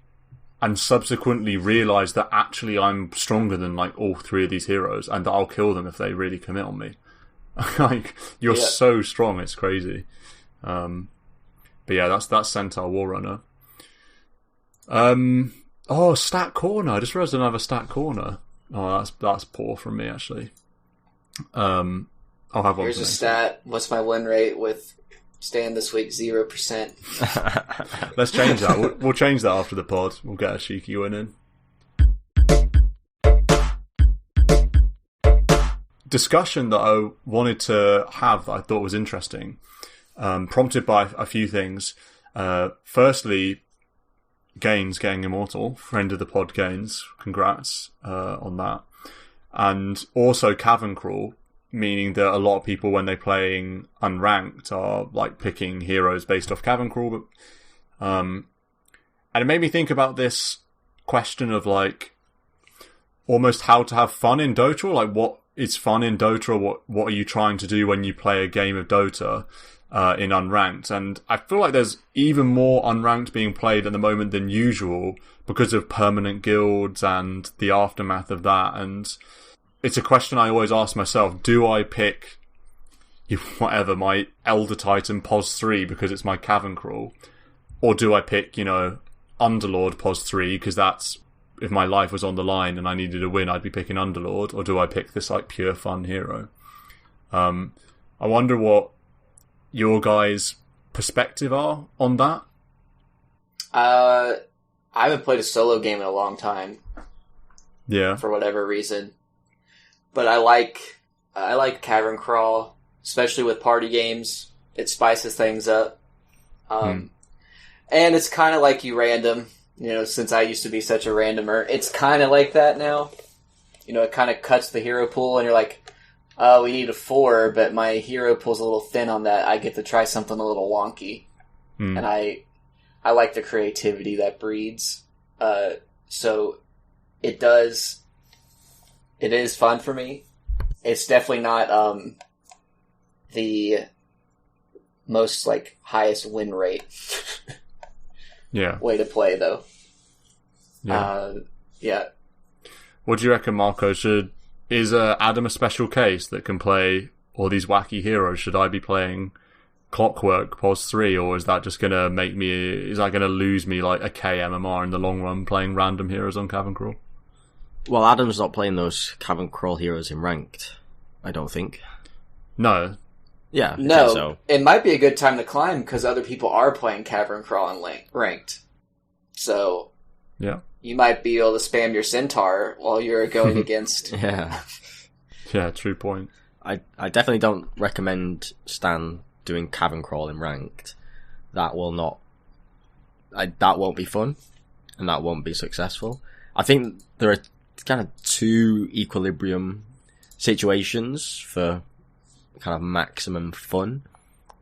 Speaker 1: and subsequently realise that actually I'm stronger than like all 3 of these heroes and that I'll kill them if they really commit on me. Like, you're so strong, it's crazy. But yeah, that's Centaur Warrunner. Stat Corner. I just realised another Stat Corner. Oh, that's poor from me, actually. I'll have one.
Speaker 3: Here's a stat. What's my win rate with Stan this week? 0%.
Speaker 1: Let's change that. We'll change that after the pod. We'll get a cheeky win in. Discussion that I wanted to have that I thought was interesting, prompted by a few things. Firstly, Gaines getting immortal, friend of the pod Gaines, congrats on that. And also Cavern Crawl, meaning that a lot of people when they're playing unranked are like picking heroes based off Cavern Crawl. And it made me think about this question of like, almost how to have fun in Dota, or like what is fun in Dota, or what are you trying to do when you play a game of Dota in unranked. And I feel like there's even more unranked being played at the moment than usual because of permanent guilds and the aftermath of that. And it's a question I always ask myself: do I pick my Elder Titan POS 3 because it's my Cavern Crawl, or do I pick Underlord POS 3 because that's, if my life was on the line and I needed a win, I'd be picking Underlord, or do I pick this like pure fun hero? I wonder what your guys' perspective are on that.
Speaker 3: I haven't played a solo game in a long time.
Speaker 1: Yeah.
Speaker 3: For whatever reason. But I like Cavern Crawl, especially with party games. It spices things up. And it's kind of like you random, since I used to be such a randomer. It's kind of like that now. It kind of cuts the hero pool, and you're like, oh, we need a 4, but my hero pool's a little thin on that. I get to try something a little wonky. And I like the creativity that breeds. So it is fun for me. It's definitely not the most highest win rate way to play, though. Yeah.
Speaker 1: What do you reckon, Marco? Is Adam a special case that can play all these wacky heroes? Should I be playing Clockwork POS 3, or is that just gonna lose me like a K MMR in the long run playing random heroes on Cavern Crawl?
Speaker 2: Well, Adam's not playing those Cavern Crawl heroes in ranked, I don't think.
Speaker 1: No.
Speaker 2: Yeah.
Speaker 3: No.
Speaker 2: So.
Speaker 3: It might be a good time to climb because other people are playing Cavern Crawl in ranked. So.
Speaker 1: Yeah.
Speaker 3: You might be able to spam your Centaur while you're going against.
Speaker 2: Yeah.
Speaker 1: Yeah, true point.
Speaker 2: I definitely don't recommend Stan doing Cavern Crawl in ranked. That won't be fun, and that won't be successful. I think there are kind of two equilibrium situations for kind of maximum fun.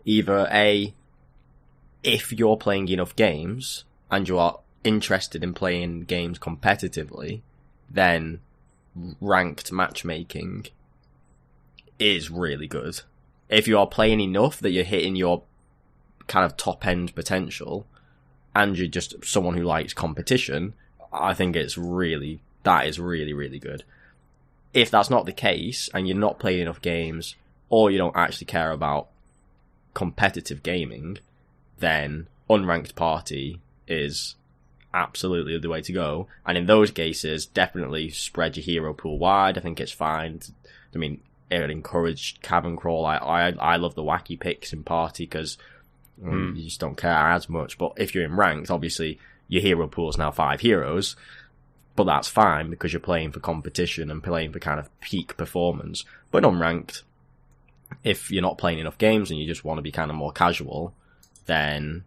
Speaker 2: Either if you're playing enough games and you are interested in playing games competitively, then ranked matchmaking is really good. If you are playing enough that you're hitting your kind of top end potential and you're just someone who likes competition, I think that is really, really good. If that's not the case and you're not playing enough games, or you don't actually care about competitive gaming, then unranked party is absolutely the way to go. And in those cases, definitely spread your hero pool wide. I think it's fine. I mean, it would encourage Cavern Crawl. I love the wacky picks in party because you just don't care as much. But if you're in ranked, obviously your hero pool is now 5 heroes, but that's fine because you're playing for competition and playing for kind of peak performance. But unranked, if you're not playing enough games and you just want to be kind of more casual, then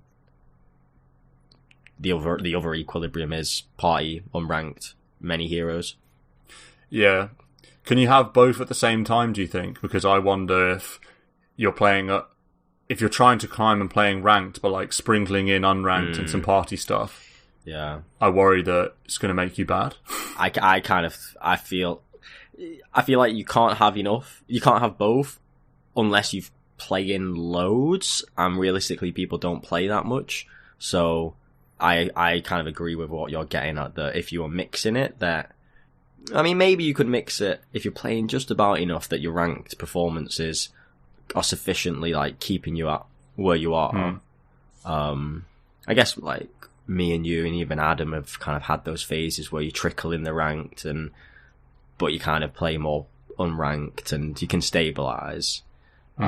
Speaker 2: the other equilibrium is party, unranked, many heroes.
Speaker 1: Yeah. Can you have both at the same time, do you think? Because I wonder if you're if you're trying to climb and playing ranked, but like sprinkling in unranked and some party stuff.
Speaker 2: Yeah.
Speaker 1: I worry that it's going to make you bad.
Speaker 2: I feel like you can't have enough. You can't have both unless you've playing loads, and realistically people don't play that much. So I kind of agree with what you're getting at, that if you were mixing it, that, I mean, maybe you could mix it if you're playing just about enough that your ranked performances are sufficiently like keeping you at where you are. I guess like me and you and even Adam have kind of had those phases where you trickle in the ranked but you kind of play more unranked and you can stabilize. So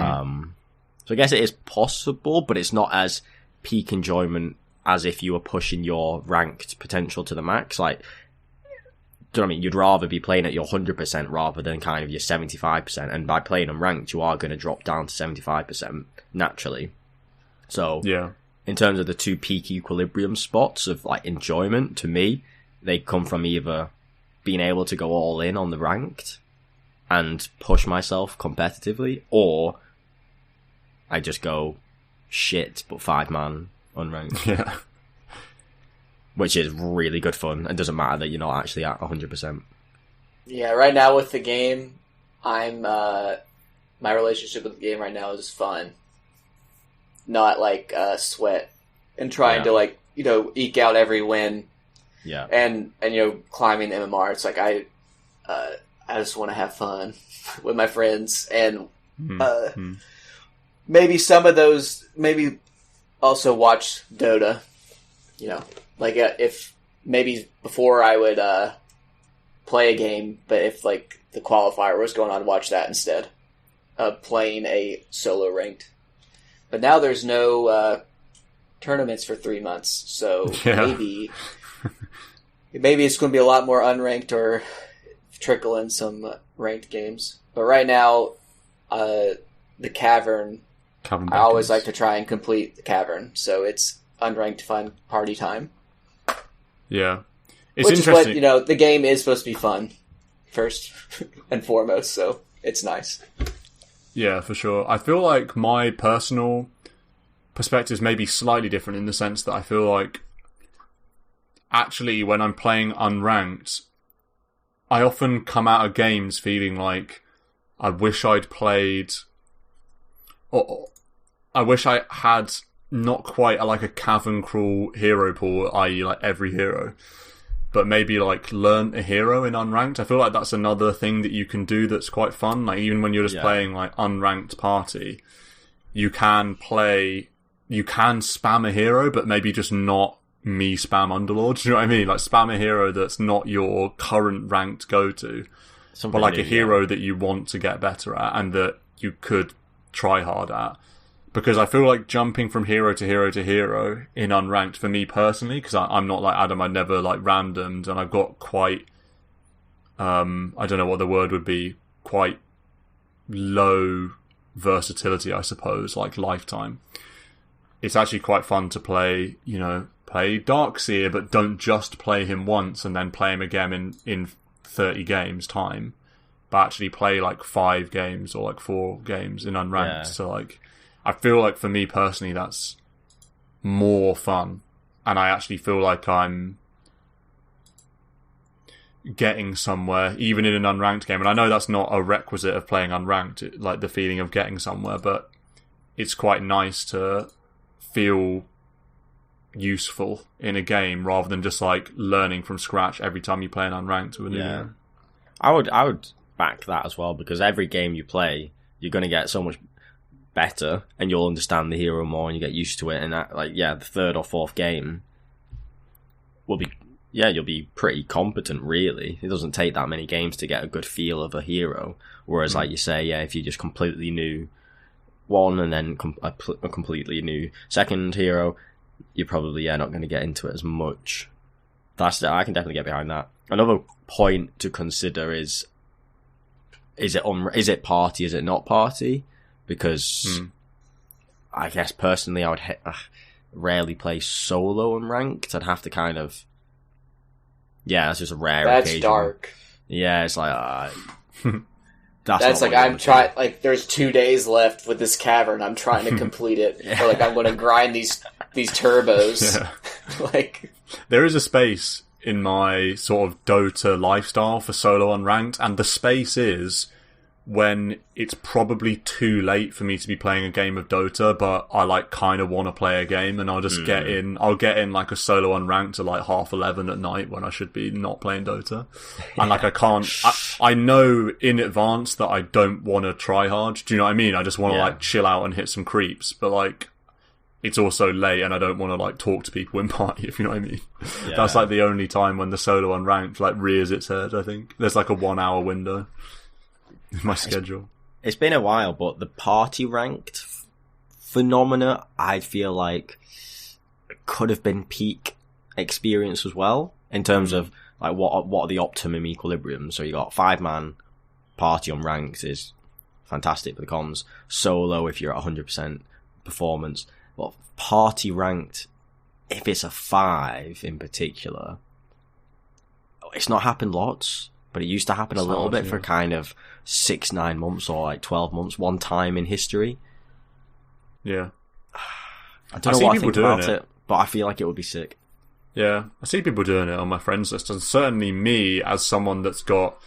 Speaker 2: I guess it is possible, but it's not as peak enjoyment as if you were pushing your ranked potential to the max. Like, do you know what I mean? You'd rather be playing at your 100% rather than kind of your 75%. And by playing unranked, you are going to drop down to 75% naturally. So,
Speaker 1: yeah,
Speaker 2: in terms of the two peak equilibrium spots of like enjoyment, to me, they come from either being able to go all in on the ranked and push myself competitively, or I just go shit but 5-man unranked.
Speaker 1: Yeah.
Speaker 2: Which is really good fun, and doesn't matter that you're not actually at 100%.
Speaker 3: Yeah, right now with the game, I'm my relationship with the game right now is fun, not like sweat and trying to like eke out every win.
Speaker 2: Yeah,
Speaker 3: and climbing the MMR. It's like I just want to have fun with my friends and maybe some of those maybe also watch Dota. Like if maybe before I would play a game, but if like the qualifier was going on, watch that instead of playing a solo ranked. But now there's no tournaments for 3 months, so maybe it's going to be a lot more unranked or trickle in some ranked games. But right now, the Cavern, I always like to try and complete the Cavern, so it's unranked fun party time.
Speaker 1: Yeah. It's
Speaker 3: Which
Speaker 1: interesting.
Speaker 3: is what, the game is supposed to be fun, first and foremost, so it's nice.
Speaker 1: Yeah, for sure. I feel like my personal perspective is maybe slightly different in the sense that I feel like actually when I'm playing unranked, I often come out of games feeling like I wish I'd played, or I wish I had not quite like a cavern crawl hero pool, i.e. like every hero, but maybe like learn a hero in unranked. I feel like that's another thing that you can do that's quite fun. Like even when you're just playing like unranked party, you can spam a hero, but maybe just not me spam Underlord. Do you know what I mean? Like spam a hero that's not your current ranked go-to, but like a hero that you want to get better at and that you could try hard at. Because I feel like jumping from hero to hero to hero in unranked, for me personally, because I'm not like Adam, I never like randomed, and I've got quite, I don't know what the word would be, quite low versatility, I suppose, like lifetime. It's actually quite fun to play, play Darkseer, but don't just play him once and then play him again in 30 games time, but actually play like 5 games or like 4 games in unranked. Yeah. So like, I feel like for me personally, that's more fun. And I actually feel like I'm getting somewhere, even in an unranked game. And I know that's not a requisite of playing unranked, like the feeling of getting somewhere, but it's quite nice to feel useful in a game rather than just like learning from scratch every time you play an unranked with a new hero.
Speaker 2: I would back that as well, because every game you play, you're going to get so much better and you'll understand the hero more and you get used to it, and that, the third or fourth game will be you'll be pretty competent really. It doesn't take that many games to get a good feel of a hero, whereas like you say, if you just completely new one and then a completely new second hero, you're probably not going to get into it as much. I can definitely get behind that. Another point to consider is it party, is it not party? Because I guess personally I would rarely play solo and ranked. I'd have to kind of that's just a rare occasion. That's
Speaker 3: dark.
Speaker 2: Yeah, it's like
Speaker 3: that's like I'm trying. Like there's 2 days left with this cavern. I'm trying to complete it, or like I'm going to grind these turbos. Yeah. Like
Speaker 1: there is a space in my sort of Dota lifestyle for solo unranked, and the space is when it's probably too late for me to be playing a game of Dota, but I like kind of want to play a game, and I'll just get in like a solo unranked to like 11:30 at night when I should be not playing Dota. And like I know in advance that I don't want to try hard. Do you know what I mean? I just want to like chill out and hit some creeps, but like it's also late and I don't want to like talk to people in party, if you know what I mean. Yeah. That's like the only time when the solo unranked like rears its head, I think. There's like a 1 hour window in my schedule.
Speaker 2: It's been a while, but the party ranked phenomena, I feel like could have been peak experience as well, in terms of like what are the optimum equilibrium. So you got 5-man party on ranked is fantastic for the comms. Solo if you're at 100% performance. But party ranked, if it's a 5 in particular, it's not happened lots, but it used to happen a little bit for kind of 6-9 months or like 12 months, one time in history.
Speaker 1: Yeah.
Speaker 2: I don't know what I think about it, but I feel like it would be sick.
Speaker 1: Yeah, I see people doing it on my friends list, and certainly me, as someone that's got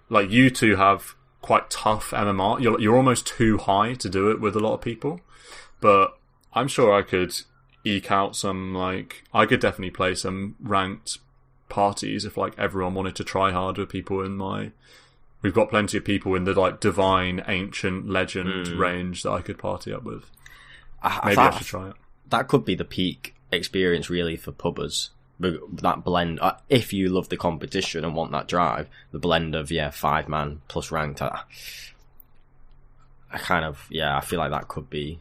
Speaker 1: like you two have quite tough MMR. You're almost too high to do it with a lot of people, but I'm sure I could eke out some, like, I could definitely play some ranked parties if, like, everyone wanted to try hard with people in my... We've got plenty of people in the, like, divine, ancient, legend range that I could party up with. Maybe I should try it.
Speaker 2: That could be the peak experience, really, for pubbers. That blend, if you love the competition and want that drive, the blend of, 5-man plus ranked. I feel like that could be...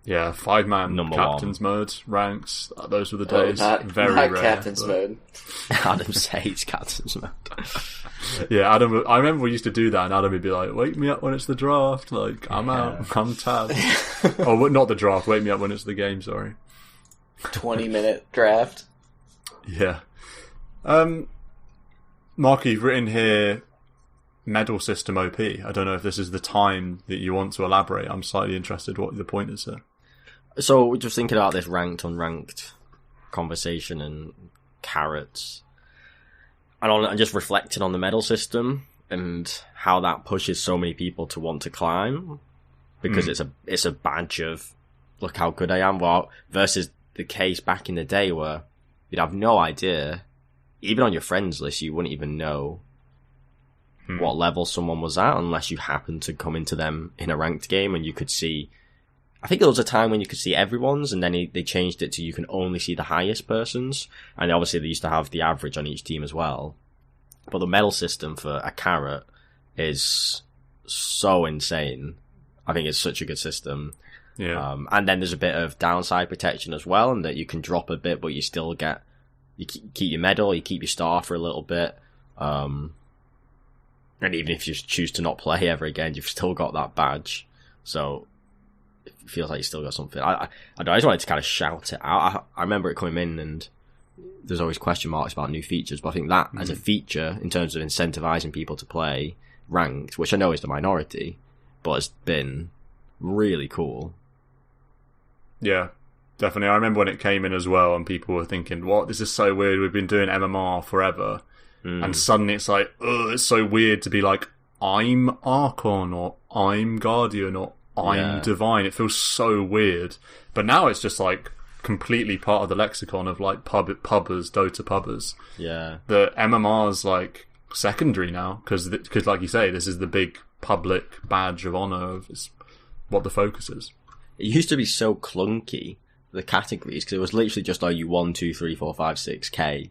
Speaker 1: Yeah, 5-man
Speaker 2: number
Speaker 1: captain's
Speaker 2: one.
Speaker 1: mode ranks. Those were the days.
Speaker 3: Not
Speaker 1: rare,
Speaker 3: captain's mode.
Speaker 2: Adam hates captain's mode.
Speaker 1: Yeah, Adam. I remember we used to do that, and Adam would be like, "Wake me up when it's the draft." Like, I'm out. I'm tabbed. Oh, not the draft. Wake me up when it's the game. Sorry.
Speaker 3: 20-minute draft.
Speaker 1: Yeah. Mark, you've written here medal system OP. I don't know if this is the time that you want to elaborate. I'm slightly interested what the point is here.
Speaker 2: So, just thinking about this ranked, unranked conversation and carrots, and just reflecting on the medal system and how that pushes so many people to want to climb, because it's a badge of, look how good I am, well, versus the case back in the day where you'd have no idea, even on your friends list, you wouldn't even know what level someone was at unless you happened to come into them in a ranked game and you could see. I think there was a time when you could see everyone's, and then they changed it to you can only see the highest person's, and obviously they used to have the average on each team as well. But the medal system for a carrot is so insane. I think it's such a good system.
Speaker 1: Yeah.
Speaker 2: And then there's a bit of downside protection as well, and that you can drop a bit, but you still get, you keep your medal, you keep your star for a little bit. And even if you choose to not play ever again, you've still got that badge. So it feels like you still got something. I don't know, I just wanted to kind of shout it out. I remember it coming in, and there's always question marks about new features, but I think that as a feature, in terms of incentivizing people to play ranked, which I know is the minority, but has been really cool.
Speaker 1: Yeah, definitely. I remember when it came in as well, and people were thinking, what, this is so weird, we've been doing MMR forever. And suddenly it's like, ugh, it's so weird to be like, I'm Archon, or I'm Guardian, or I'm Divine. It feels so weird. But now it's just like completely part of the lexicon of like pubbers, Dota pubbers.
Speaker 2: Yeah.
Speaker 1: The MMR's like secondary now, because like you say, this is the big public badge of honor of what the focus is.
Speaker 2: It used to be so clunky, the categories, because it was literally just, you 1, 2, 3, 4, 5, 6, K,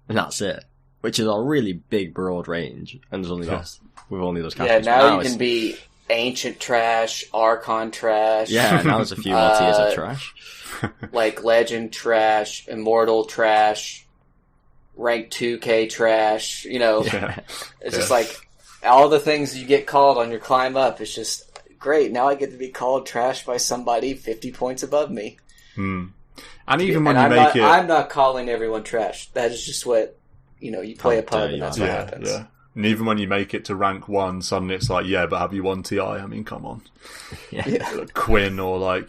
Speaker 2: and that's it. Which is a really big, broad range, and there's only with only those categories.
Speaker 3: Yeah, now you can be ancient trash, Archon trash.
Speaker 2: Yeah, now there's a few more tiers of trash.
Speaker 3: Like legend trash, immortal trash, rank 2K trash. It's just like all the things you get called on your climb up. It's just great. Now I get to be called trash by somebody 50 points above me.
Speaker 1: And even when
Speaker 3: I'm not calling everyone trash. That is just what. You play a pub and that's what happens. Yeah.
Speaker 1: And even when you make it to rank 1, suddenly it's like, yeah, but have you won TI? I mean, come on.
Speaker 2: Yeah.
Speaker 1: Quinn or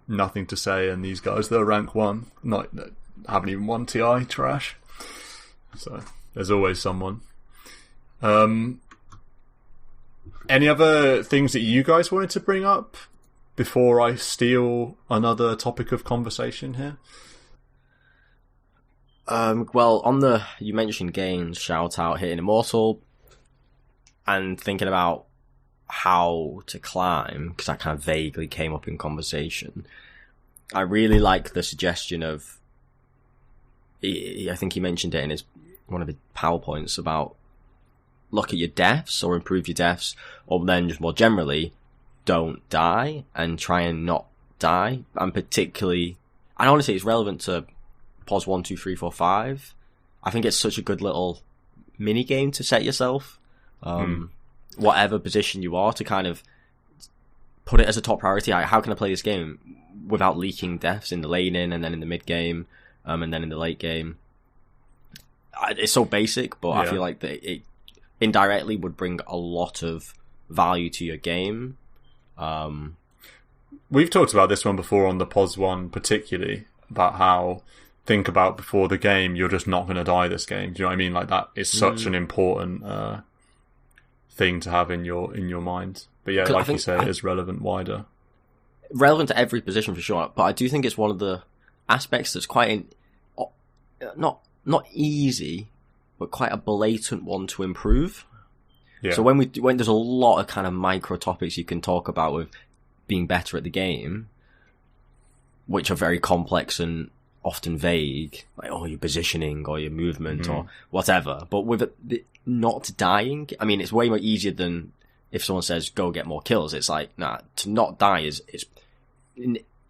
Speaker 1: nothing to say, and these guys, they're rank 1, haven't even won TI, trash. So, there's always someone. Any other things that you guys wanted to bring up before I steal another topic of conversation here?
Speaker 2: Well, you mentioned games, shout out hitting Immortal, and thinking about how to climb, because that kind of vaguely came up in conversation. I really like the suggestion of, I think he mentioned it in one of the PowerPoints about look at your deaths or improve your deaths, or then just more generally, don't die and try and not die. And particularly, I honestly, it's relevant to pause 1, 2, 3, 4, 5. I think it's such a good little mini game to set yourself, whatever position you are, to kind of put it as a top priority. Like, how can I play this game without leaking deaths in the laning and then in the mid game, and then in the late game? It's so basic, but I feel like that it indirectly would bring a lot of value to your game.
Speaker 1: We've talked about this one before on the POS one, particularly about how think about before the game, you're just not going to die this game. Do you know what I mean? Like, that is such an important thing to have in your mind. But yeah, like you say, it is relevant wider.
Speaker 2: Relevant to every position for sure, but I do think it's one of the aspects that's quite not easy, but quite a blatant one to improve.
Speaker 1: Yeah.
Speaker 2: So when there's a lot of kind of micro topics you can talk about with being better at the game, which are very complex and often vague, like your positioning or your movement or whatever. But with not dying, I mean, it's way more easier than if someone says go get more kills. It's like, nah, to not die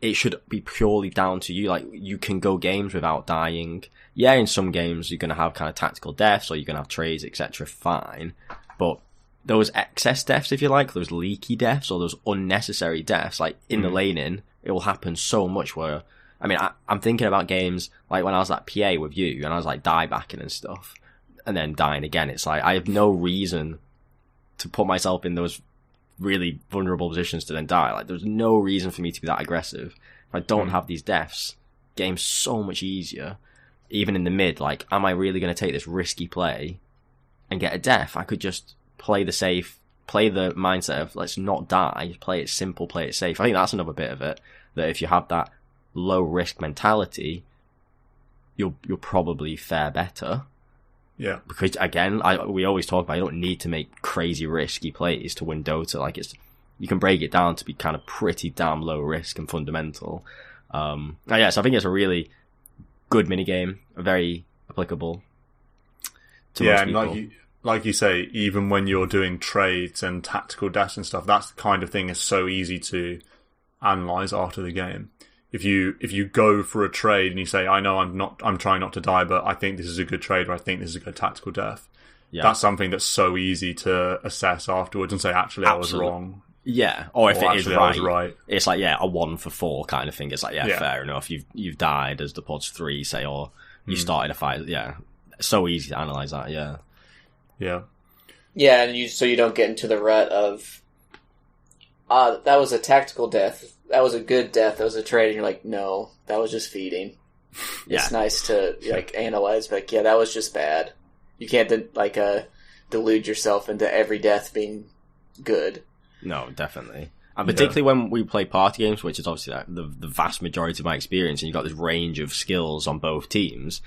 Speaker 2: it should be purely down to you. Like, you can go games without dying. Yeah, in some games you're going to have kind of tactical deaths or you're going to have trades, etc. Fine. But those excess deaths, if you like, those leaky deaths or those unnecessary deaths, like in the laning, it will happen so much where, I mean, I'm thinking about games like when I was at PA with you and I was like die backing and stuff and then dying again. It's like, I have no reason to put myself in those really vulnerable positions to then die. Like, there's no reason for me to be that aggressive. If I don't have these deaths, game's so much easier. Even in the mid, like, am I really going to take this risky play and get a death? I could just play the safe, play the mindset of let's not die, play it simple, play it safe. I think that's another bit of it, that if you have that low risk mentality, you'll probably fare better.
Speaker 1: Yeah.
Speaker 2: Because again, we always talk about you don't need to make crazy risky plays to win Dota. Like, you can break it down to be kind of pretty damn low risk and fundamental. So I think it's a really good minigame, very applicable to most people.
Speaker 1: And like you say, even when you're doing trades and tactical deaths and stuff, that kind of thing is so easy to analyze after the game. If you go for a trade and you say, I know I'm trying not to die, but I think this is a good trade, or I think this is a good tactical death. Yeah. That's something that's so easy to assess afterwards and say, actually,
Speaker 2: Absolutely.
Speaker 1: I was wrong.
Speaker 2: Yeah, or if it is right,
Speaker 1: I was right,
Speaker 2: it's like, a 1 for 4 kind of thing. It's like, fair enough. You've died as the pods 3, say, or you started a fight. Yeah, so easy to analyze that. Yeah,
Speaker 3: and so you don't get into the rut of, that was a tactical death. That was a good death. That was a trade. And you're like, no, that was just feeding. It's nice to analyze, but that was just bad. You can't delude yourself into every death being good.
Speaker 2: No, definitely. And particularly when we play party games, which is obviously the vast majority of my experience, and you've got this range of skills on both teams,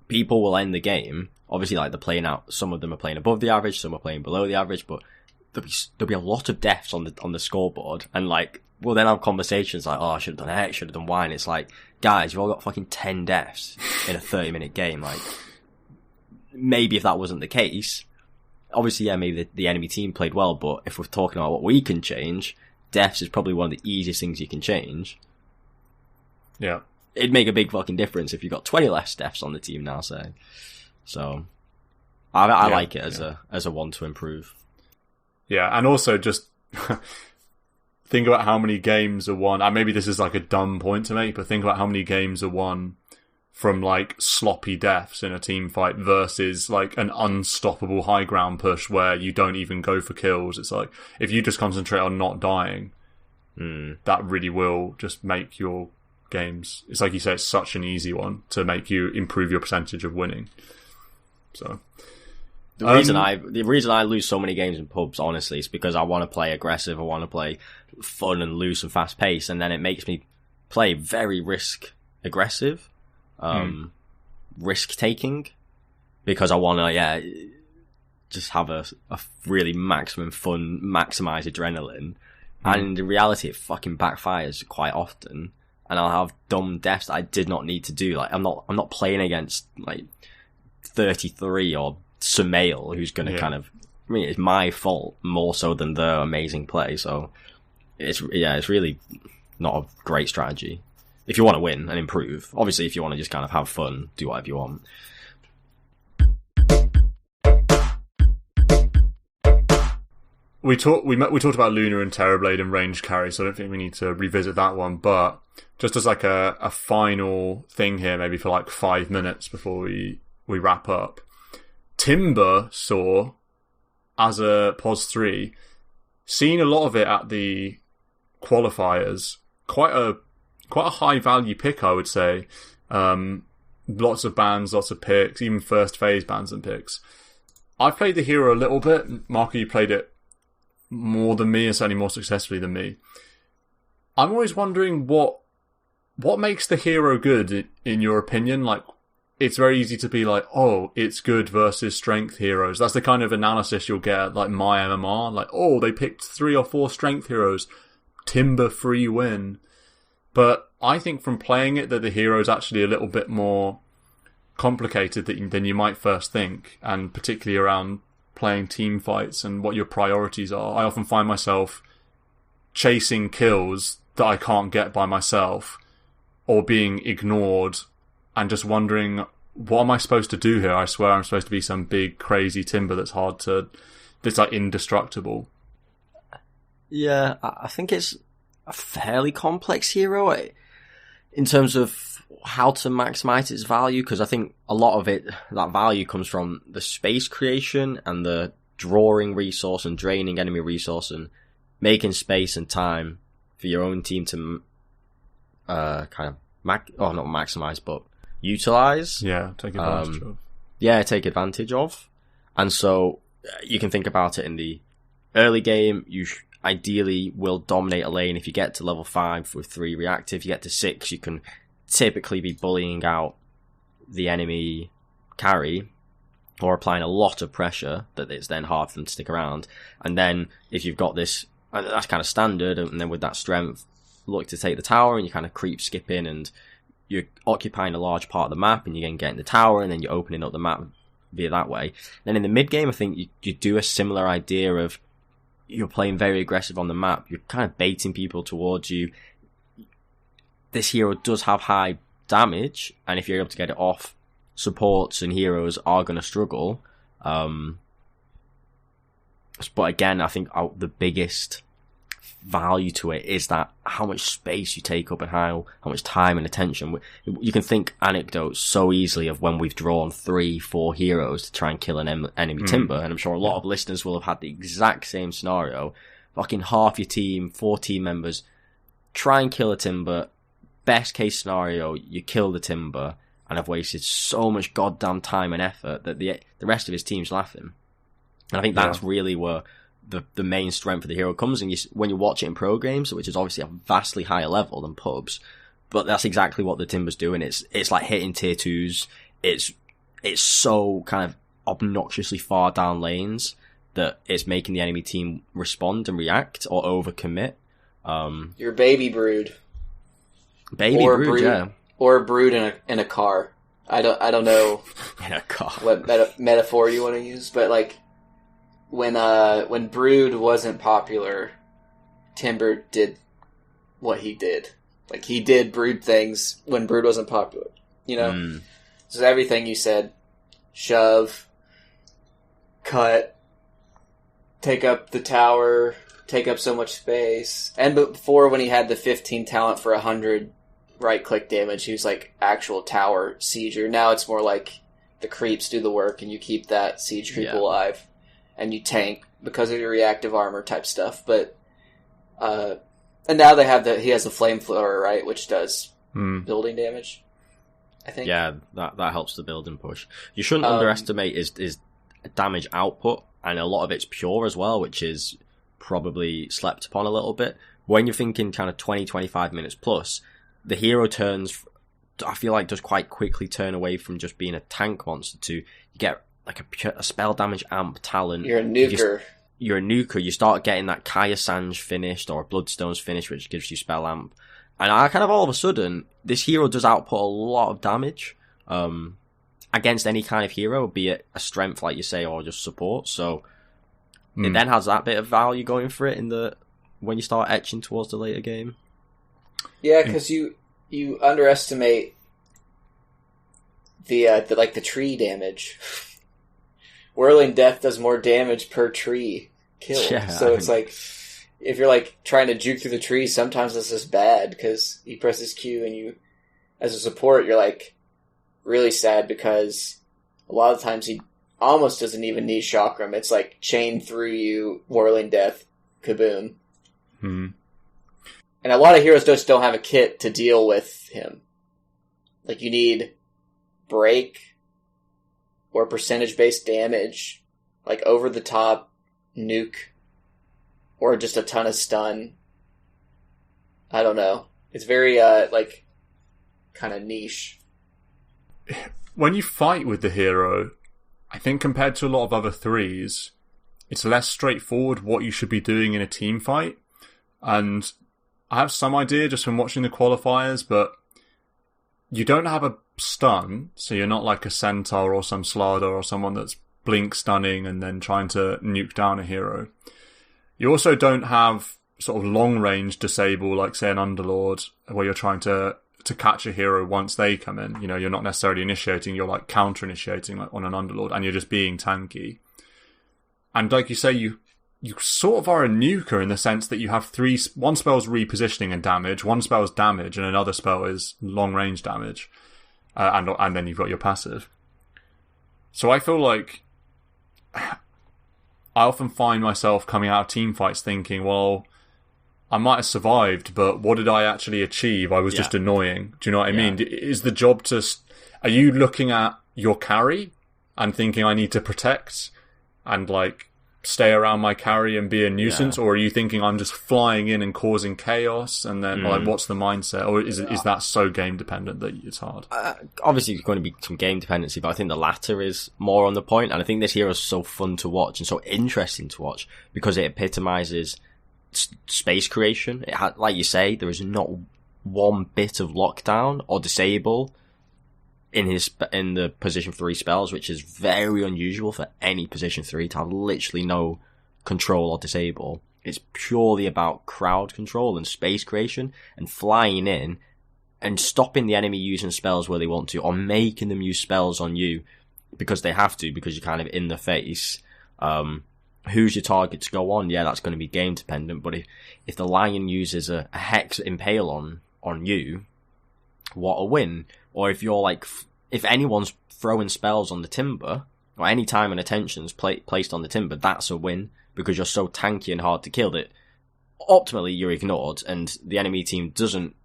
Speaker 2: people will end the game. Obviously, like, they're playing out, some of them are playing above the average, some are playing below the average, but there'll be a lot of deaths on the scoreboard, and like, we'll then have conversations like, I should have done X, should have done Y, and it's like, guys, you've all got fucking 10 deaths in a 30-minute game. Like, maybe if that wasn't the case, obviously, maybe the enemy team played well, but if we're talking about what we can change, deaths is probably one of the easiest things you can change.
Speaker 1: Yeah.
Speaker 2: It'd make a big fucking difference if you got 20 less deaths on the team now, say. So, I like it as a one to improve.
Speaker 1: Yeah, and also just think about how many games are won. And maybe this is like a dumb point to make, but think about how many games are won from like sloppy deaths in a team fight versus like an unstoppable high ground push where you don't even go for kills. It's like, if you just concentrate on not dying, that really will just make your games, it's like you say, it's such an easy one to make you improve your percentage of winning. So
Speaker 2: the reason I lose so many games in pubs, honestly, is because I want to play aggressive, I want to play fun and loose and fast paced, and then it makes me play very risk aggressive, risk taking, because I want to just have a really maximum fun, maximize adrenaline, and in reality it fucking backfires quite often, and I'll have dumb deaths that I did not need to do. Like, I'm not playing against like 33 or Sumail, who's going to kind of, I mean, it's my fault more so than their amazing play. So it's really not a great strategy if you want to win and improve. Obviously, if you want to just kind of have fun, do whatever you want.
Speaker 1: We talked about Luna and Terrorblade and range carry, so I don't think we need to revisit that one. But just as like a final thing here, maybe for like 5 minutes before we wrap up, Timbersaw as a POS 3, seen a lot of it at the qualifiers. Quite a high value pick, I would say. Lots of bans, lots of picks, even first phase bans and picks. I've played the hero a little bit. Marco, you played it more than me and certainly more successfully than me. I'm always wondering what makes the hero good in your opinion. Like, it's very easy to be like, oh, it's good versus strength heroes. That's the kind of analysis you'll get at like my MMR. Like, oh, they picked 3 or 4 strength heroes. Timber free win. But I think from playing it that the hero is actually a little bit more complicated than you might first think, and particularly around playing team fights and what your priorities are. I often find myself chasing kills that I can't get by myself, or being ignored, and just wondering, what am I supposed to do here? I swear I'm supposed to be some big crazy Timber that's like indestructible.
Speaker 2: Yeah, I think it's a fairly complex hero in terms of how to maximize its value, because I think a lot of that value comes from the space creation and the drawing resource and draining enemy resource and making space and time for your own team to not maximize, but utilize.
Speaker 1: Yeah, take advantage of.
Speaker 2: Yeah, take advantage of. And so you can think about it in the early game, you ideally will dominate a lane. If you get to level 5 with 3 reactive, you get to 6, you can typically be bullying out the enemy carry or applying a lot of pressure that it's then hard for them to stick around. And then if you've got this, that's kind of standard, and then with that strength, look to take the tower, and you kind of creep skip in, and you're occupying a large part of the map, and you're going to get in the tower, and then you're opening up the map via that way. Then in the mid game, I think you do a similar idea of you're playing very aggressive on the map. You're kind of baiting people towards you. This hero does have high damage, and if you're able to get it off, supports and heroes are going to struggle. But again, I think the biggest value to it is that how much space you take up and how much time and attention. You can think anecdotes so easily of when we've drawn 3-4 heroes to try and kill an enemy Timber, and I'm sure a lot of listeners will have had the exact same scenario. Fucking half your team, 4 team members, try and kill a Timber. Best case scenario, you kill the Timber, and have wasted so much goddamn time and effort that the rest of his team's laughing. And I think that's really where the main strength of the hero comes. And when you watch it in pro games, which is obviously a vastly higher level than pubs, but that's exactly what the Timber's doing. It's like hitting tier 2s. It's so kind of obnoxiously far down lanes that it's making the enemy team respond and react or overcommit.
Speaker 3: Your baby brood.
Speaker 2: Yeah.
Speaker 3: Or a brood in a car. I don't know
Speaker 2: in a car.
Speaker 3: What metaphor you want to use, but like when brood wasn't popular, Timber did what he did. Like, he did brood things when brood wasn't popular. You know? So everything you said, shove, cut, take up the tower, take up so much space. And before, when he had the 15 talent for 100 right-click damage, he was like actual tower sieger. Now it's more like the creeps do the work and you keep that siege creep alive. And you tank because of your reactive armor type stuff. But, and now he has the flamethrower, right? Which does building damage, I think.
Speaker 2: Yeah, that helps the building push. You shouldn't underestimate his damage output, and a lot of it's pure as well, which is probably slept upon a little bit. When you're thinking kind of 20-25 minutes plus, the hero turns, I feel like, does quite quickly turn away from just being a tank monster to you get like a spell damage amp talent.
Speaker 3: You're a nuker.
Speaker 2: You're a nuker. You start getting that Kaya Sange finished or a Bloodstone's finish, which gives you spell amp. And I kind of all of a sudden, this hero does output a lot of damage against any kind of hero, be it a strength, like you say, or just support. So it then has that bit of value going for it when you start etching towards the later game.
Speaker 3: Yeah, because you underestimate the tree damage. Whirling Death does more damage per tree kill. Yeah, so it's like, if you're like trying to juke through the trees, sometimes this is bad because he presses Q and you, as a support, you're like really sad because a lot of times he almost doesn't even need Chakram. It's like chain through you, Whirling Death, kaboom. And a lot of heroes just don't have a kit to deal with him. Like, you need break or percentage-based damage like over the top nuke or just a ton of stun. I don't know. It's very like kind of niche.
Speaker 1: When you fight with the hero, I think compared to a lot of other threes, it's less straightforward what you should be doing in a team fight. And I have some idea just from watching the qualifiers, but you don't have a stun, so you're not like a Centaur or some Slardar or someone that's blink stunning and then trying to nuke down a hero. You also don't have sort of long range disable, like say an Underlord, where you're trying to catch a hero once they come in. You know, you're not necessarily initiating, you're like counter initiating like on an Underlord, and you're just being tanky. And like you say, you sort of are a nuker in the sense that you have one spell's repositioning and damage, one spell's damage, and another spell is long range damage. And then you've got your passive. So I feel like I often find myself coming out of team fights thinking, well, I might have survived, but what did I actually achieve? I was just annoying. Do you know what I mean? Is the job to... Are you looking at your carry and thinking I need to protect and like stay around my carry and be a nuisance, or are you thinking I'm just flying in and causing chaos? And then like, what's the mindset? Or is that so game dependent that it's hard?
Speaker 2: Obviously, there's going to be some game dependency, but I think the latter is more on the point. And I think this hero is so fun to watch and so interesting to watch because it epitomizes space creation. It had, like you say, there is not one bit of lockdown or disable in the position 3 spells, which is very unusual for any position 3 to have literally no control or disable. It's purely about crowd control and space creation and flying in and stopping the enemy using spells where they want to, or making them use spells on you because they have to, because you're kind of in the face. Who's your target to go on? Yeah, that's going to be game dependent, but if the lion uses a hex impale on you, what a win. Or if you're like, if anyone's throwing spells on the Timber, or any time and attention's placed on the Timber, that's a win, because you're so tanky and hard to kill that ultimately you're ignored, and the enemy team doesn't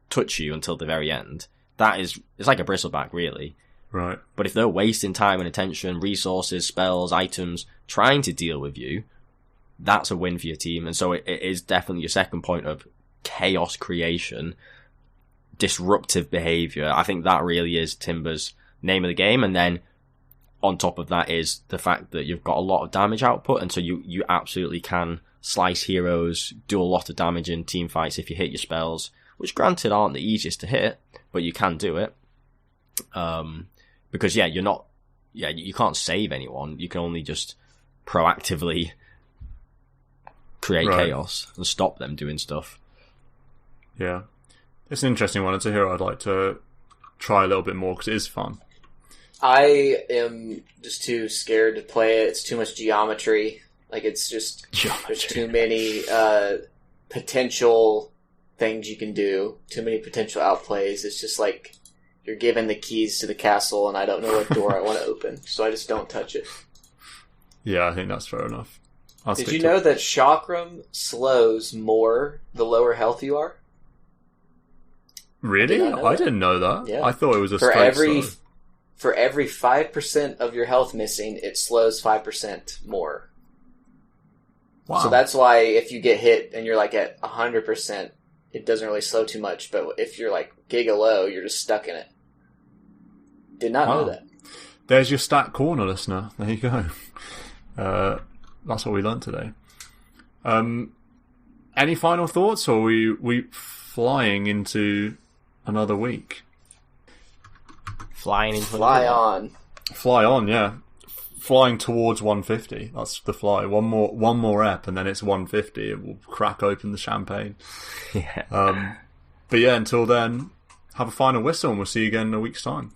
Speaker 2: touch you until the very end. It's like a bristleback, really.
Speaker 1: Right.
Speaker 2: But if they're wasting time and attention, resources, spells, items, trying to deal with you, that's a win for your team. And so it is definitely your second point of chaos creation, disruptive behavior. I think that really is Timber's name of the game. And then on top of that is the fact that you've got a lot of damage output, and so you absolutely can slice heroes, do a lot of damage in team fights if you hit your spells, which granted aren't the easiest to hit, but you can do it. Because you can't save anyone. You can only just proactively create chaos and stop them doing stuff.
Speaker 1: Yeah. It's an interesting one. It's a hero I'd like to try a little bit more because it is fun.
Speaker 3: I am just too scared to play it. It's too much geometry. Like, it's just... There's too many potential things you can do. Too many potential outplays. It's just like you're given the keys to the castle and I don't know what door I want to open. So I just don't touch it.
Speaker 1: Yeah, I think that's fair enough.
Speaker 3: Did you know that Chakram slows more the lower health you are?
Speaker 1: Really? I didn't know that.
Speaker 3: Yeah.
Speaker 1: I thought it was a straight slow.
Speaker 3: For every 5% of your health missing, it slows 5% more.
Speaker 1: Wow.
Speaker 3: So that's why if you get hit and you're like at 100%, it doesn't really slow too much. But if you're like giga low, you're just stuck in it. Did not know that.
Speaker 1: There's your stat corner, listener. There you go. That's what we learned today. Any final thoughts, or are we flying into another week?
Speaker 2: Fly on,
Speaker 1: yeah. Flying towards 150. That's the fly. One more ep, and then it's 150. It will crack open the champagne.
Speaker 2: Yeah.
Speaker 1: But yeah, until then, have a final whistle, and we'll see you again in a week's time.